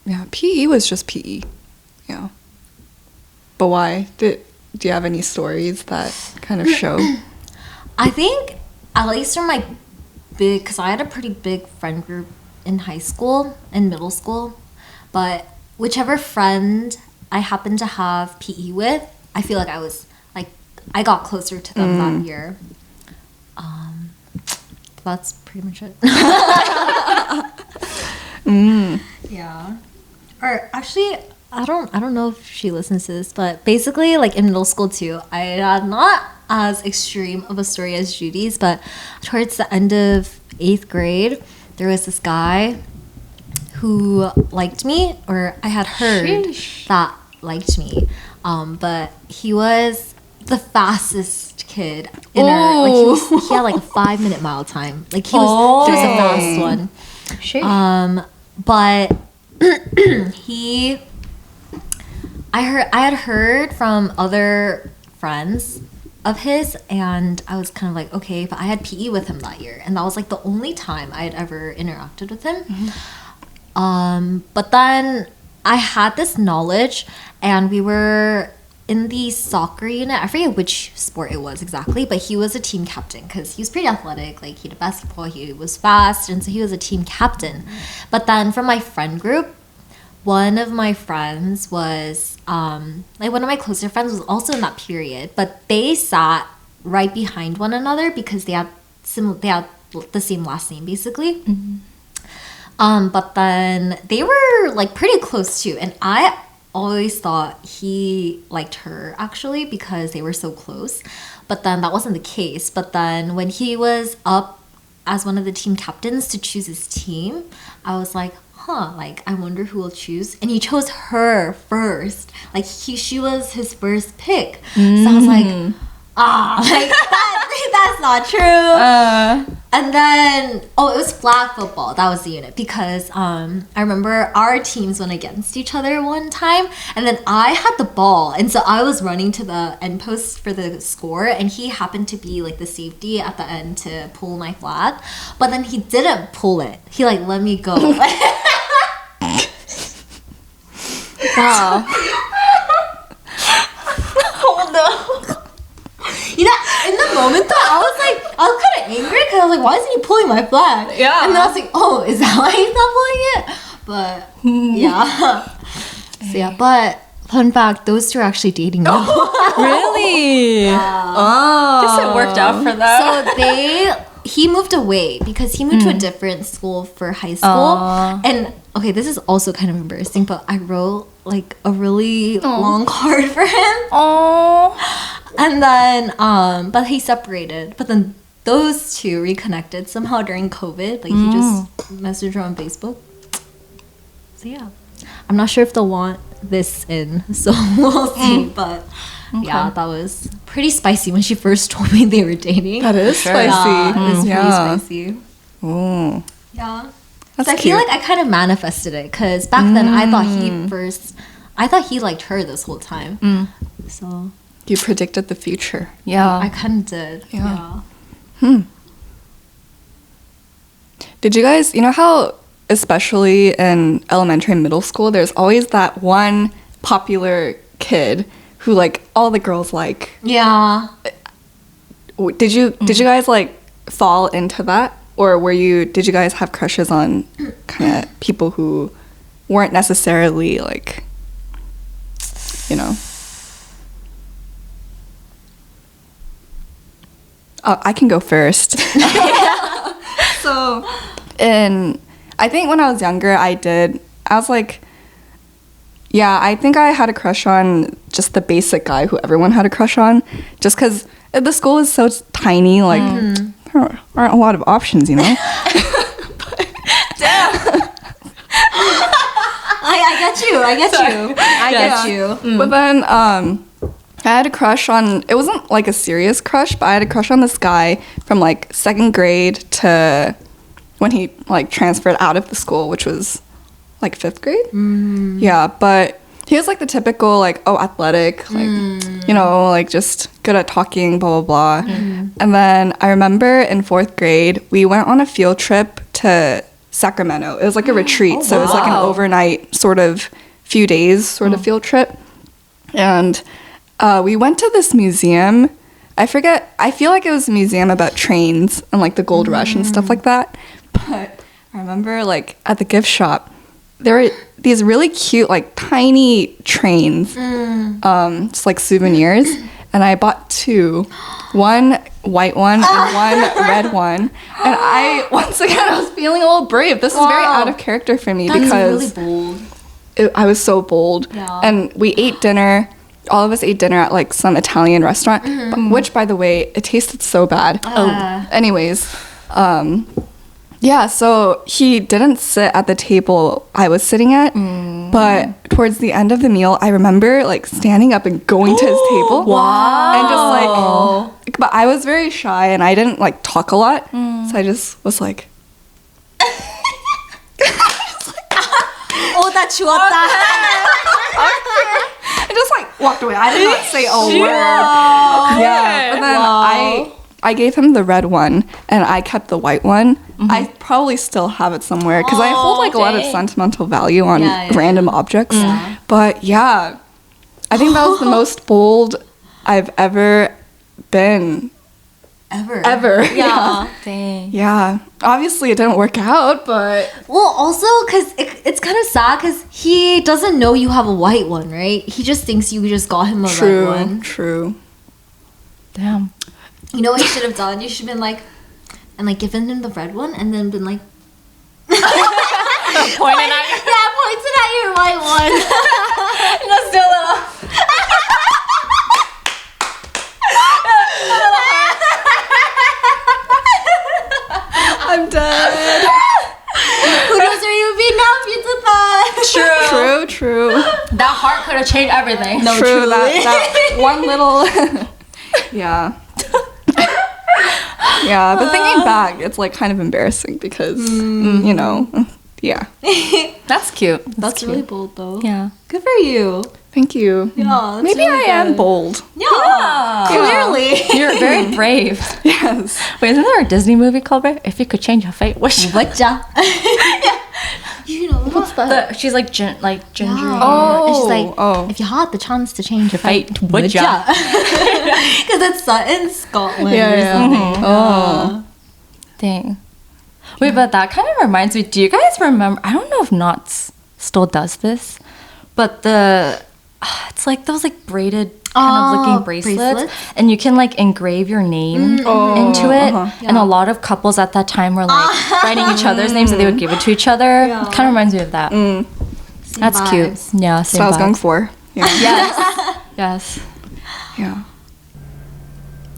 yeah, PE was just PE. Yeah. But why? Do you have any stories that kind of show? I think, at least from my because I had a pretty big friend group in high school and middle school, but whichever friend I happened to have PE with, I feel like I got closer to them that year. That's pretty much it. Yeah. Or actually, I don't know if she listens to this, but basically, like in middle school too, I had not as extreme of a story as Judy's, but towards the end of 8th grade, there was this guy who liked me, or I had heard that liked me, but he was the fastest kid in our, like he had like a 5-minute mile time, like he was a fast one. But I had heard from other friends of his, and I was kind of like, okay, but I had PE with him that year, and that was like the only time I had ever interacted with him. But then I had this knowledge, and we were in the soccer unit. I forget which sport it was exactly, but he was a team captain because he was pretty athletic. Like, he did basketball, he was fast, and so he was a team captain. But then from my friend group, one of my friends was like one of my closer friends was also in that period, but they sat right behind one another because they had the same last name basically. But then they were like pretty close too, and I always thought he liked her actually because they were so close, but then that wasn't the case. But then when he was up as one of the team captains to choose his team, I was like, like, I wonder who will choose. And he chose her first. Like, she was his first pick. So I was like, like, that's not true. And then, it was flag football. That was the unit. Because I remember our teams went against each other one time. And then I had the ball. And so I was running to the end post for the score. And he happened to be, like, the safety at the end to pull my flag. But then he didn't pull it. He, like, let me go. Wow. Oh no. You know, in the moment though, I was kind of angry because I was like, why isn't he pulling my flag? Yeah. And then I was like, oh, is that why he's not pulling it? But, yeah. So, yeah, but fun fact, those two are actually dating now. Really? Oh. Guess it worked out for them. So he moved away because he moved to a different school for high school. And okay, this is also kind of embarrassing, but I wrote like a really long card for him. And then but he separated. But then those two reconnected somehow during COVID. Like he just messaged her on Facebook. So yeah. I'm not sure if they'll want this in, so we'll see. But yeah, that was pretty spicy when she first told me they were dating. That is spicy. Yeah, it was pretty spicy. Oh. Yeah. That's so I feel like I kind of manifested it because back then I thought he liked her this whole time. So you predicted the future. Yeah. I kind of did. Yeah. Did you guys, you know how especially in elementary and middle school, there's always that one popular kid who like all the girls like? Yeah. Did you guys like fall into that? Or did you guys have crushes on kind of people who weren't necessarily like, you know? I can go first. So, I think when I was younger, I was like, yeah, I think I had a crush on just the basic guy who everyone had a crush on. Just because the school is so tiny, like, there aren't a lot of options, you know? Damn. I get you. But then I had a crush on, it wasn't like a serious crush, but I had a crush on this guy from like 2nd grade to when he like transferred out of the school, which was like 5th grade. Yeah, but he was like the typical like, oh, athletic, like, you know, like just good at talking, blah blah blah. And then I remember in 4th grade we went on a field trip to Sacramento. It was like a retreat, so it was like an overnight sort of few days sort of field trip. And we went to this museum. I forget, I feel like it was a museum about trains and like the gold rush and stuff like that. But I remember like at the gift shop, there were these really cute like tiny trains, just like souvenirs. And I bought 2, one white one and one red one. And I, once again, I was feeling a little brave. This is very out of character for me because really bold. I was so bold. Yeah. And we ate dinner. All of us ate dinner at like some Italian restaurant, which, by the way, it tasted so bad. Anyways, yeah, so he didn't sit at the table I was sitting at, but towards the end of the meal, I remember like standing up and going to his table. Wow. And just like, but I was very shy and I didn't like talk a lot, so I just was like, Oh, 나 주웠다. I just like walked away. I did not say a word. Yeah, but then I gave him the red one and I kept the white one. I probably still have it somewhere because I hold like a lot of sentimental value on random objects. But yeah, I think that was the most bold I've ever been. Ever. Yeah. Dang. Yeah. Obviously it didn't work out, but Well, also, because it's kind of sad because he doesn't know you have a white one, right? He just thinks you just got him a red one. True. Damn. You know what you should have done? You should have been like, and like given him the red one and then been like, Pointing at you. yeah, pointed at your white one. Just do a little. I'm dead. Who knows where you'll be now if you did that? True. That heart could have changed everything. No, True. truly. That one little yeah. Yeah, but thinking back, it's like kind of embarrassing because you know, yeah. That's cute. That's cute. really bold though. Yeah. Good for you. Thank you. Yeah, that's Maybe really I am good. bold. Yeah. Clearly. You're very brave. Yes. Wait, isn't there a Disney movie called Brave? If you could change your fate, what should Muk-jji-bba. Yeah. You know what's She's like ginger. Yeah. Oh, And she's like, oh. if you had the chance to change your fate, Fate, would ya? would ya? Because it's set in Scotland Yeah, or yeah. something. Oh. Dang. Wait, but that kind of reminds me. Do you guys remember? I don't know if Knott's still does this, but it's like those like braided kind of looking bracelets, and you can like engrave your name into it. And a lot of couples at that time were like writing each other's names, and they would give it to each other. Yeah. Kind of reminds me of that. Same That's vibes. cute. Yeah, That's what I was going for. Yeah. Yes. Yes. Yeah.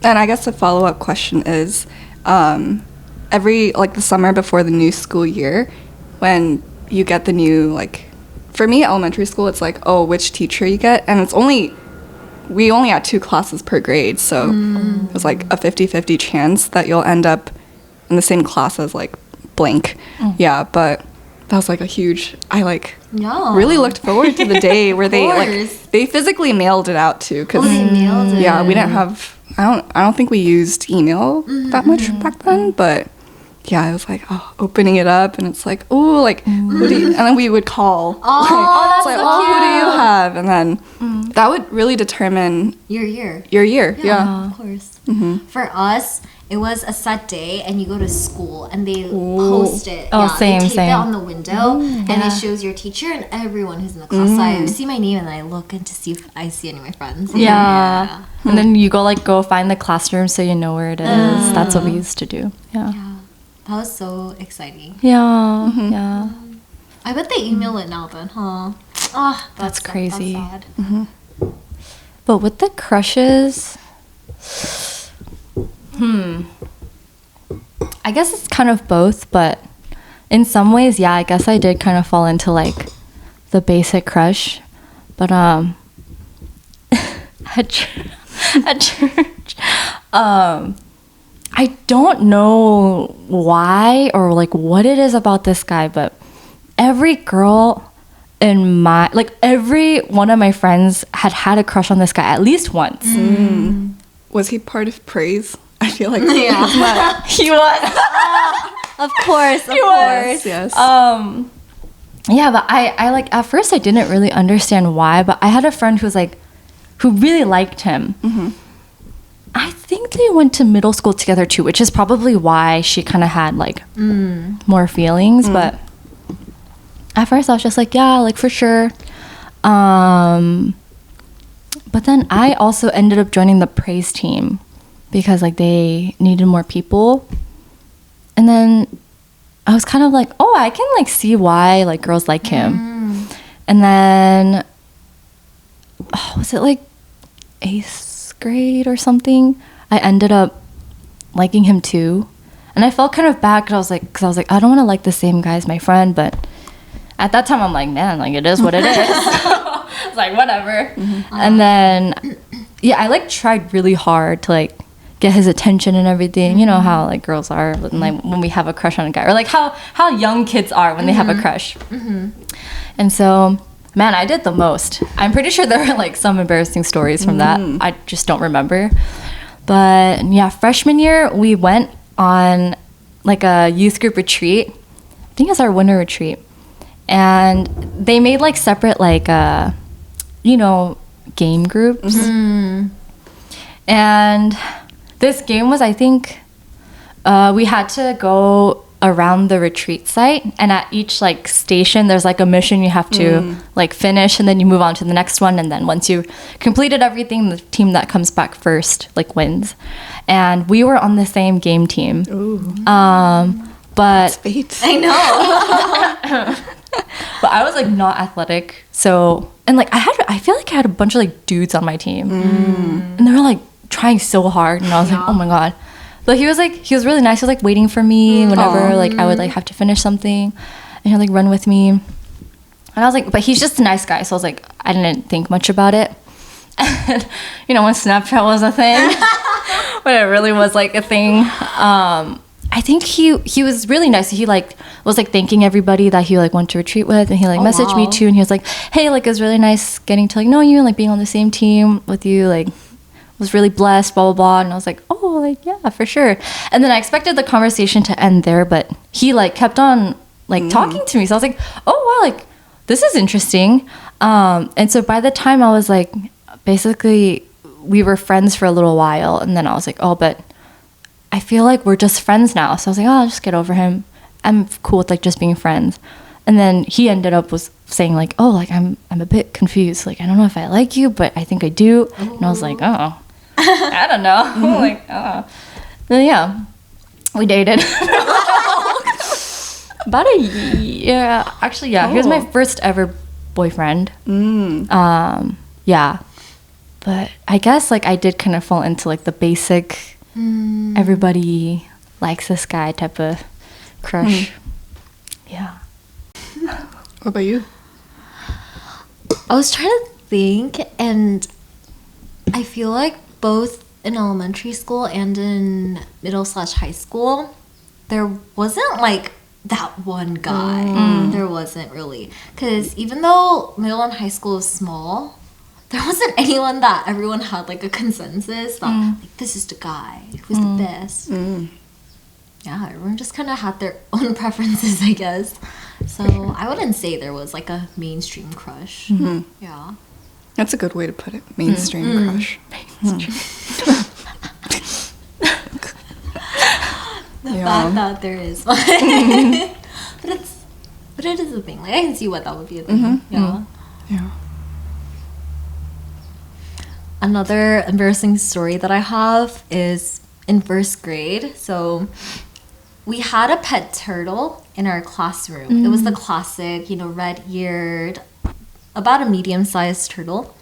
And I guess the follow-up question is, every like the summer before the new school year, when you get the new like, for me elementary school, it's like, oh, which teacher you get, and we only had 2 classes per grade, so it was like a 50-50 chance that you'll end up in the same class as like blank. Yeah, but that was like a huge. I like really looked forward to the day where they physically mailed it out too, because they mailed it. yeah, we didn't have. I don't think we used email that much back then, but yeah, it was like opening it up and it's like who do you, and then we would call. that's it's like so who do you have, and then that would really determine Your year. your year. Yeah. Of course. For us, it was a set day, and you go to school, and they post it. Oh, they tape same. it on the window, and it shows your teacher and everyone who's in the class. So I see my name, and I look in to see if I see any of my friends. Yeah. And then you go find the classroom so you know where it is. That's what we used to do. Yeah. That was so exciting. Yeah. Yeah. I bet they email it now then, huh? Ah, That's crazy. That's sad. But with the crushes, I guess it's kind of both, but in some ways, yeah, I guess I did kind of fall into like the basic crush. But at church, I don't know why or like what it is about this guy, but every girl in my, like, every one of my friends had a crush on this guy at least once. Was he part of Praise? I feel like Yeah. He was. Of course. Yes. Yeah, but I like, at first I didn't really understand why, but I had a friend who really liked him. I think they went to middle school together too, which is probably why she kind of had like more feelings. But at first I was just like, yeah, like for sure. But then I also ended up joining the praise team because like they needed more people. And then I was kind of like, oh, I can like see why like girls like him. And then was it like 8th grade or something? I ended up liking him too. And I felt kind of bad because I was like, I don't want to like the same guy as my friend, but at that time I'm like, man, like it is what it is. It's like whatever. And then yeah, I like tried really hard to like get his attention and everything. You know how like girls are like when we have a crush on a guy, or like how young kids are when they have a crush. And so, man, I did the most. I'm pretty sure there are like some embarrassing stories from that. I just don't remember. But yeah, freshman year we went on like a youth group retreat. I think it's our winter retreat. And they made like separate like game groups. And this game was, I think, we had to go around the retreat site, and at each like station there's like a mission you have to like finish, and then you move on to the next one, and then once you completed everything, the team that comes back first like wins. And we were on the same game team. But Fate. I know. but I was like not athletic, so, and like I feel like I had a bunch of like dudes on my team, and they were like trying so hard, and I was like, oh my god. But he was really nice. He was like waiting for me whenever like I would like have to finish something, and he'd like run with me. And I was like, but he's just a nice guy, so I was like, I didn't think much about it. And when Snapchat was a thing, when it really was like a thing, I think he was really nice. He like was like thanking everybody that he like went to retreat with, and he like messaged me too, and he was like, hey, like it was really nice getting to like know you and like being on the same team with you, like was really blessed, blah blah blah. And I was like, oh, like yeah, for sure. And then I expected the conversation to end there, but he like kept on like talking to me, so I was like, oh wow, like this is interesting. And so by the time I was like, basically we were friends for a little while, and then I was like, oh, but I feel like we're just friends now. So I was like, oh, I'll just get over him. I'm cool with like just being friends. And then he ended up was saying like, oh, like I'm a bit confused. Like I don't know if I like you, but I think I do. And I was like, oh, I don't know. Like, oh. Then yeah, we dated. About a year. Actually, yeah, he was my first ever boyfriend. Yeah, but I guess like I did kind of fall into like the basic everybody likes this guy type of crush. Yeah. What about you? I was trying to think, and I feel like both in elementary school and in middle/high school, there wasn't like that one guy. There wasn't really. Because even though middle and high school is small, there wasn't anyone that everyone had like a consensus that like this is the guy who's the best. Yeah, everyone just kind of had their own preferences, I guess. So I wouldn't say there was like a mainstream crush. Yeah. That's a good way to put it. Mainstream crush. The fact that there is one. but it is a thing. Like I can see what that would be a thing. Yeah. Another embarrassing story that I have is in first grade. So we had a pet turtle in our classroom. It was the classic, red-eared, about a medium-sized turtle.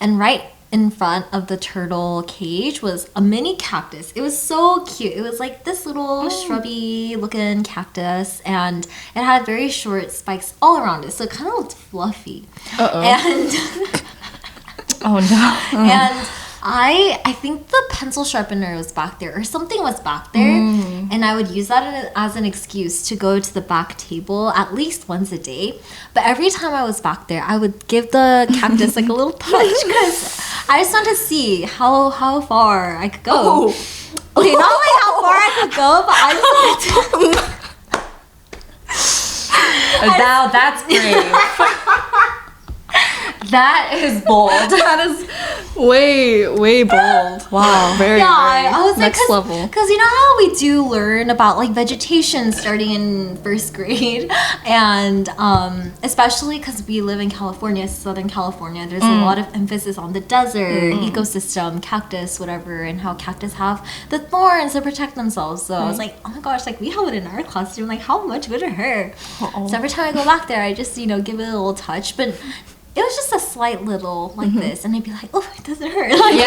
And right in front of the turtle cage was a mini cactus. It was so cute. It was like this little shrubby looking cactus, and it had very short spikes all around it, so it kind of looked fluffy. And oh no. and I think the pencil sharpener was back there, or something was back there, and I would use that as an excuse to go to the back table at least once a day. But every time I was back there, I would give the cactus like a little touch because I just wanted to see how far I could go. Okay, not like how far I could go, but I just wanted to. Now that's brave. That is bold. That is way bold. Wow, very I was next like, level. Because you know how we do learn about like vegetation starting in first grade, and especially because we live in California, Southern California, there's a lot of emphasis on the desert ecosystem, cactus, whatever, and how cactus have the thorns to protect themselves. So I was like, oh my gosh, like we have it in our classroom. Like how much would it hurt? So every time I go back there, I just give it a little touch, but. It was just a slight little like this, and I'd be like, "Oh, it doesn't hurt." Like,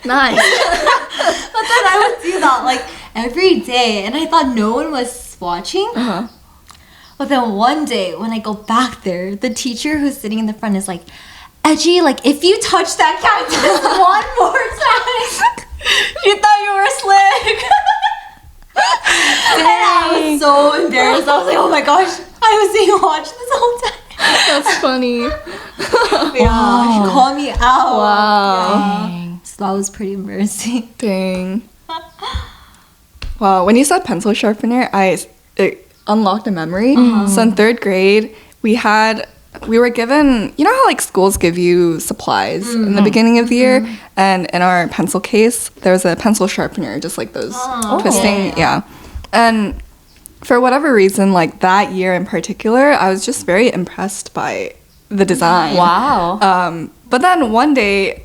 Nice. But then I would do that like every day, and I thought no one was watching. But then one day when I go back there, the teacher who's sitting in the front is like, "Edgy, like if you touch that cactus one more time, you thought you were slick." And I was so embarrassed. I was like, "Oh my gosh, I was being watched this whole time." That's funny. Yeah, she called me out. Wow. Yeah. So that was pretty embarrassing. Dang. Wow, when you said pencil sharpener, it unlocked a memory. So in 3rd grade, we were given, you know how like schools give you supplies in the beginning of the year, and in our pencil case, there was a pencil sharpener, just like those twisting, yeah. And for whatever reason, like that year in particular, I was just very impressed by the design. Wow. But then one day,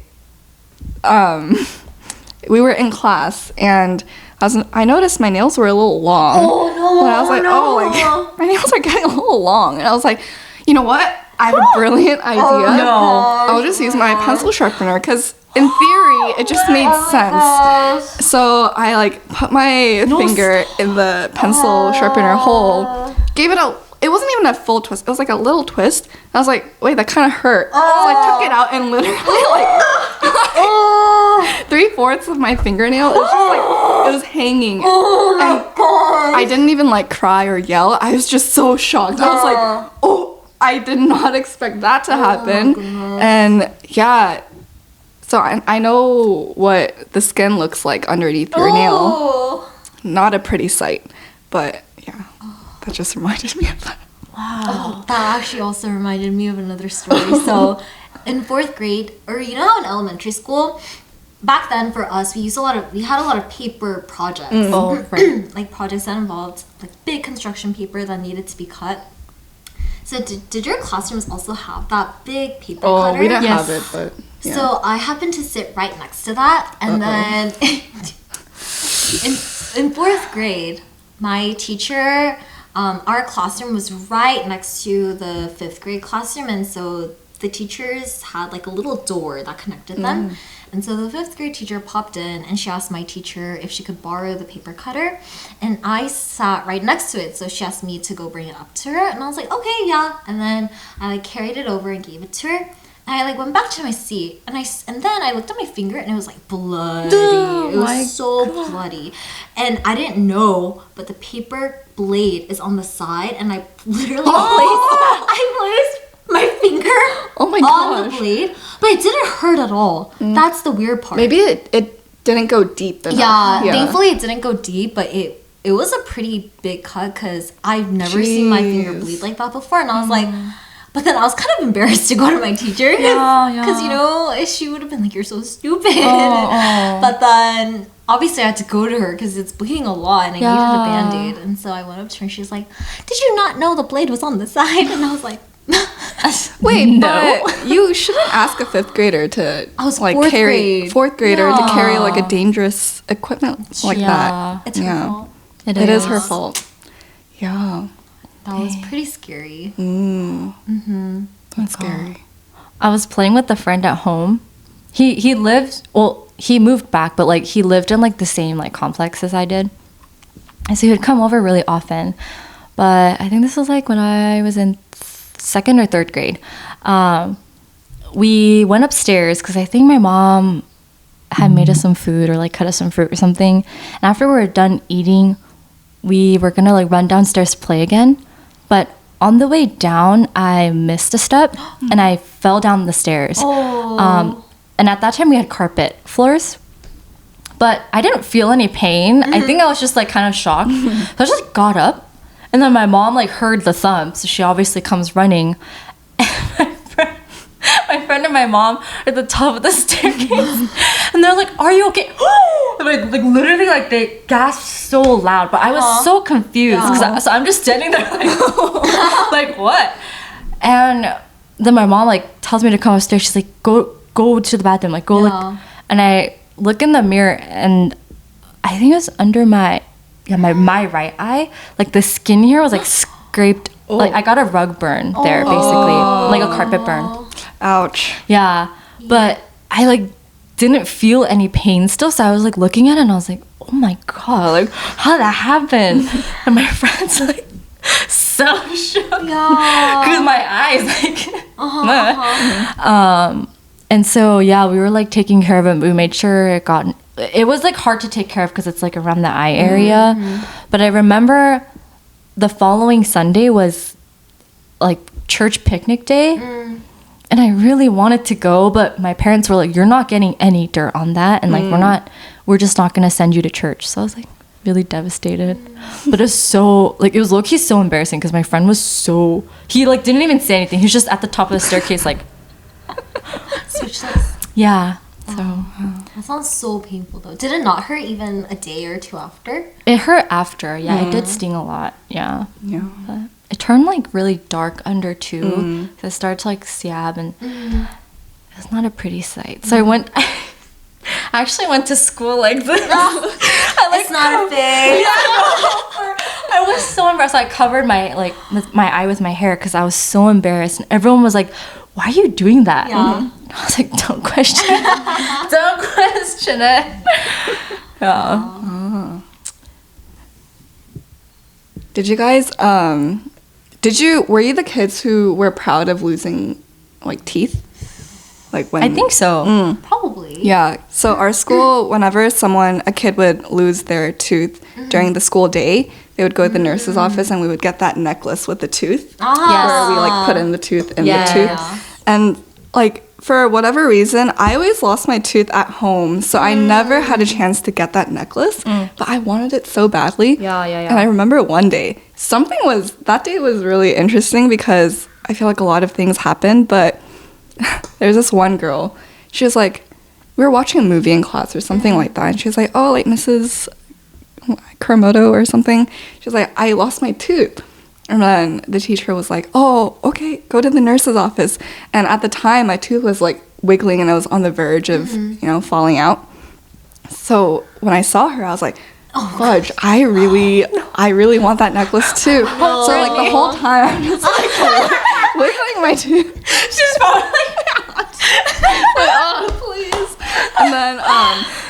we were in class, and I noticed my nails were a little long. Oh no! And I was like, like my nails are getting a little long. And I was like, you know what? I have a brilliant idea. No. I'll just use my pencil sharpener because in theory it just made sense. So I like put my finger in the pencil sharpener hole, gave it it wasn't even a full twist. It was like a little twist. And I was like, wait, that kind of hurt. So I took it out and literally like 3/4 of my fingernail, it was just like, it was hanging. And I didn't even like cry or yell. I was just so shocked. I was like, oh, I did not expect that to happen. And yeah, so I know what the skin looks like underneath your nail. Not a pretty sight, but yeah, that just reminded me of that. Wow. That actually also reminded me of another story. So in 4th grade, or you know how in elementary school, back then for us, we had a lot of paper projects. Like projects that involved like big construction paper that needed to be cut. So did your classrooms also have that big paper cutter? Oh, we didn't have it, but yeah. So I happened to sit right next to that, and then in 4th grade, my teacher, our classroom was right next to the 5th grade classroom, and so the teachers had like a little door that connected them. And so the 5th grade teacher popped in and she asked my teacher if she could borrow the paper cutter. And I sat right next to it. So she asked me to go bring it up to her. And I was like, okay, yeah. And then I like carried it over and gave it to her. And I like went back to my seat. And then I looked at my finger and it was like bloody. It was so bloody. And I didn't know, but the paper blade is on the side. And I literally placed my finger on the blade, but it didn't hurt at all. That's the weird part. Maybe it didn't go deep enough. Yeah, thankfully it didn't go deep, but it was a pretty big cut because I've never seen my finger bleed like that before, and I was like, but then I was kind of embarrassed to go to my teacher because you know she would have been like, you're so stupid. But then obviously I had to go to her because it's bleeding a lot and I needed a band-aid, and so I went up to her and she was like, did you not know the blade was on the side? And I was like, wait, but you shouldn't ask a 5th grader to like carry 4th grader to carry like a dangerous equipment like that. It's her fault. It is her fault. Yeah, that was pretty scary. That's scary. I was playing with a friend at home. He moved back, but like he lived in like the same like complex as I did, and so he would come over really often. But I think this was like when I was in 2nd or 3rd grade. we went upstairs because I think my mom had made us some food or like cut us some fruit or something. And after we were done eating, we were gonna like run downstairs to play again. But on the way down, I missed a step and I fell down the stairs. And at that time, we had carpet floors. But I didn't feel any pain. I think I was just like kind of shocked. So I just got up. And then my mom like heard the thump. So she obviously comes running. My friend and my mom are at the top of the staircase. And they're like, are you okay? like literally like they gasped so loud. But I was so confused. So I'm just standing there like, like what? And then my mom like tells me to come upstairs. She's like, go to the bathroom. Like go look. And I look in the mirror and I think it was under my right eye, like the skin here was like scraped. Like I got a rug burn there basically, like a carpet burn. Ouch. Yeah, but I like didn't feel any pain still, so I was like looking at it and I was like, oh my god, like how did that happen? And my friend's like so shook because my eyes like and so yeah, we were like taking care of it. We made sure it was like hard to take care of because it's like around the eye area. But I remember the following Sunday was like church picnic day. And I really wanted to go, but my parents were like, you're not getting any dirt on that. And like, we're just not going to send you to church. So I was like really devastated. But it was so, like, it was low-key so embarrassing because my friend was he like didn't even say anything. He was just at the top of the staircase like. Speechless. Yeah. So that sounds so painful though. Did it not hurt even a day or two after? It hurt after. Yeah, it did sting a lot. Yeah. Yeah. But it turned like really dark under too. So it started to like scab and it's not a pretty sight. So I actually went to school like this. It's not a thing. I was so embarrassed. I covered my eye with my hair because I was so embarrassed. And everyone was like, why are you doing that? Yeah. I was like, don't question it. Don't question it. Yeah. Did you guys, were you the kids who were proud of losing, like, teeth? Like when I think so. Probably. Yeah. So our school, whenever a kid would lose their tooth during the school day, they would go to the nurse's office and we would get that necklace with the tooth. Where we like put in the tooth in the tooth. And like for whatever reason, I always lost my tooth at home. So I never had a chance to get that necklace. But I wanted it so badly. Yeah. And I remember one day, that day was really interesting because I feel like a lot of things happened, but there's this one girl. She was like, we were watching a movie in class or something like that. And she was like, oh, like Mrs. Kuramoto or something. She was like, I lost my tooth. And then the teacher was like, oh, okay, go to the nurse's office. And at the time, my tooth was like wiggling and I was on the verge of, falling out. So when I saw her, I was like, fudge, I really want that necklace too. So like the whole time, I'm just like wiggling my tooth. She's probably like, oh, please. And then,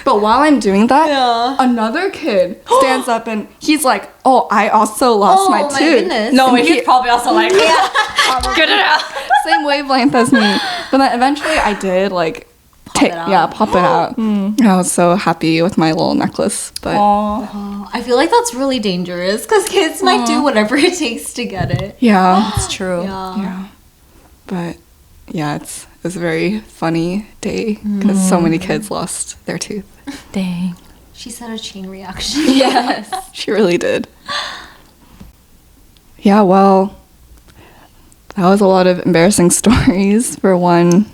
but while I'm doing that, another kid stands up and he's like, oh, I also lost my tooth. Goodness. No, he's probably also like, get it out. Same wavelength as me. But then eventually I did like pop it out. I was so happy with my little necklace. But I feel like that's really dangerous because kids might do whatever it takes to get it. yeah, It's true. yeah. But yeah, it was a very funny day because so many kids lost their tooth. Dang. She said a chain reaction. Yes. She really did. Yeah, well, that was a lot of embarrassing stories for an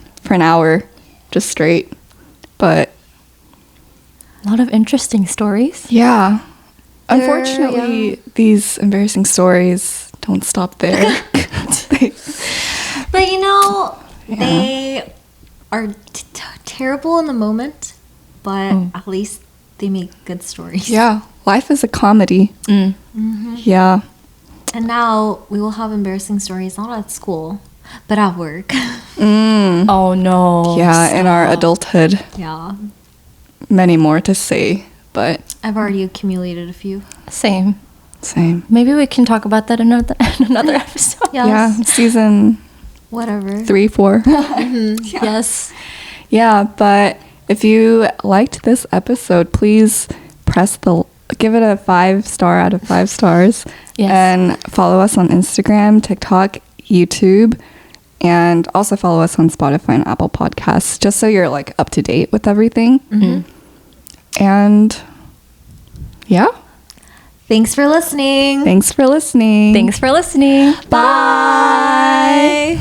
hour, just straight. But A lot of interesting stories. yeah, unfortunately, these embarrassing stories don't stop there. But they are terrible in the moment, but at least they make good stories. Yeah, life is a comedy. Yeah. And now we will have embarrassing stories not at school, but at work. Oh no. Yeah, in our adulthood. Yeah. Many more to say, but I've already accumulated a few. Same. same. Maybe we can talk about that in another episode. Yes. Yeah, season Whatever. 3, 4. Yes. Yeah, but if you liked this episode, please give it a 5-star out of 5 stars. Yes. And follow us on Instagram, TikTok, YouTube, and also follow us on Spotify and Apple Podcasts, just so you're like up to date with everything. And yeah. Thanks for listening. Thanks for listening. Thanks for listening. Bye.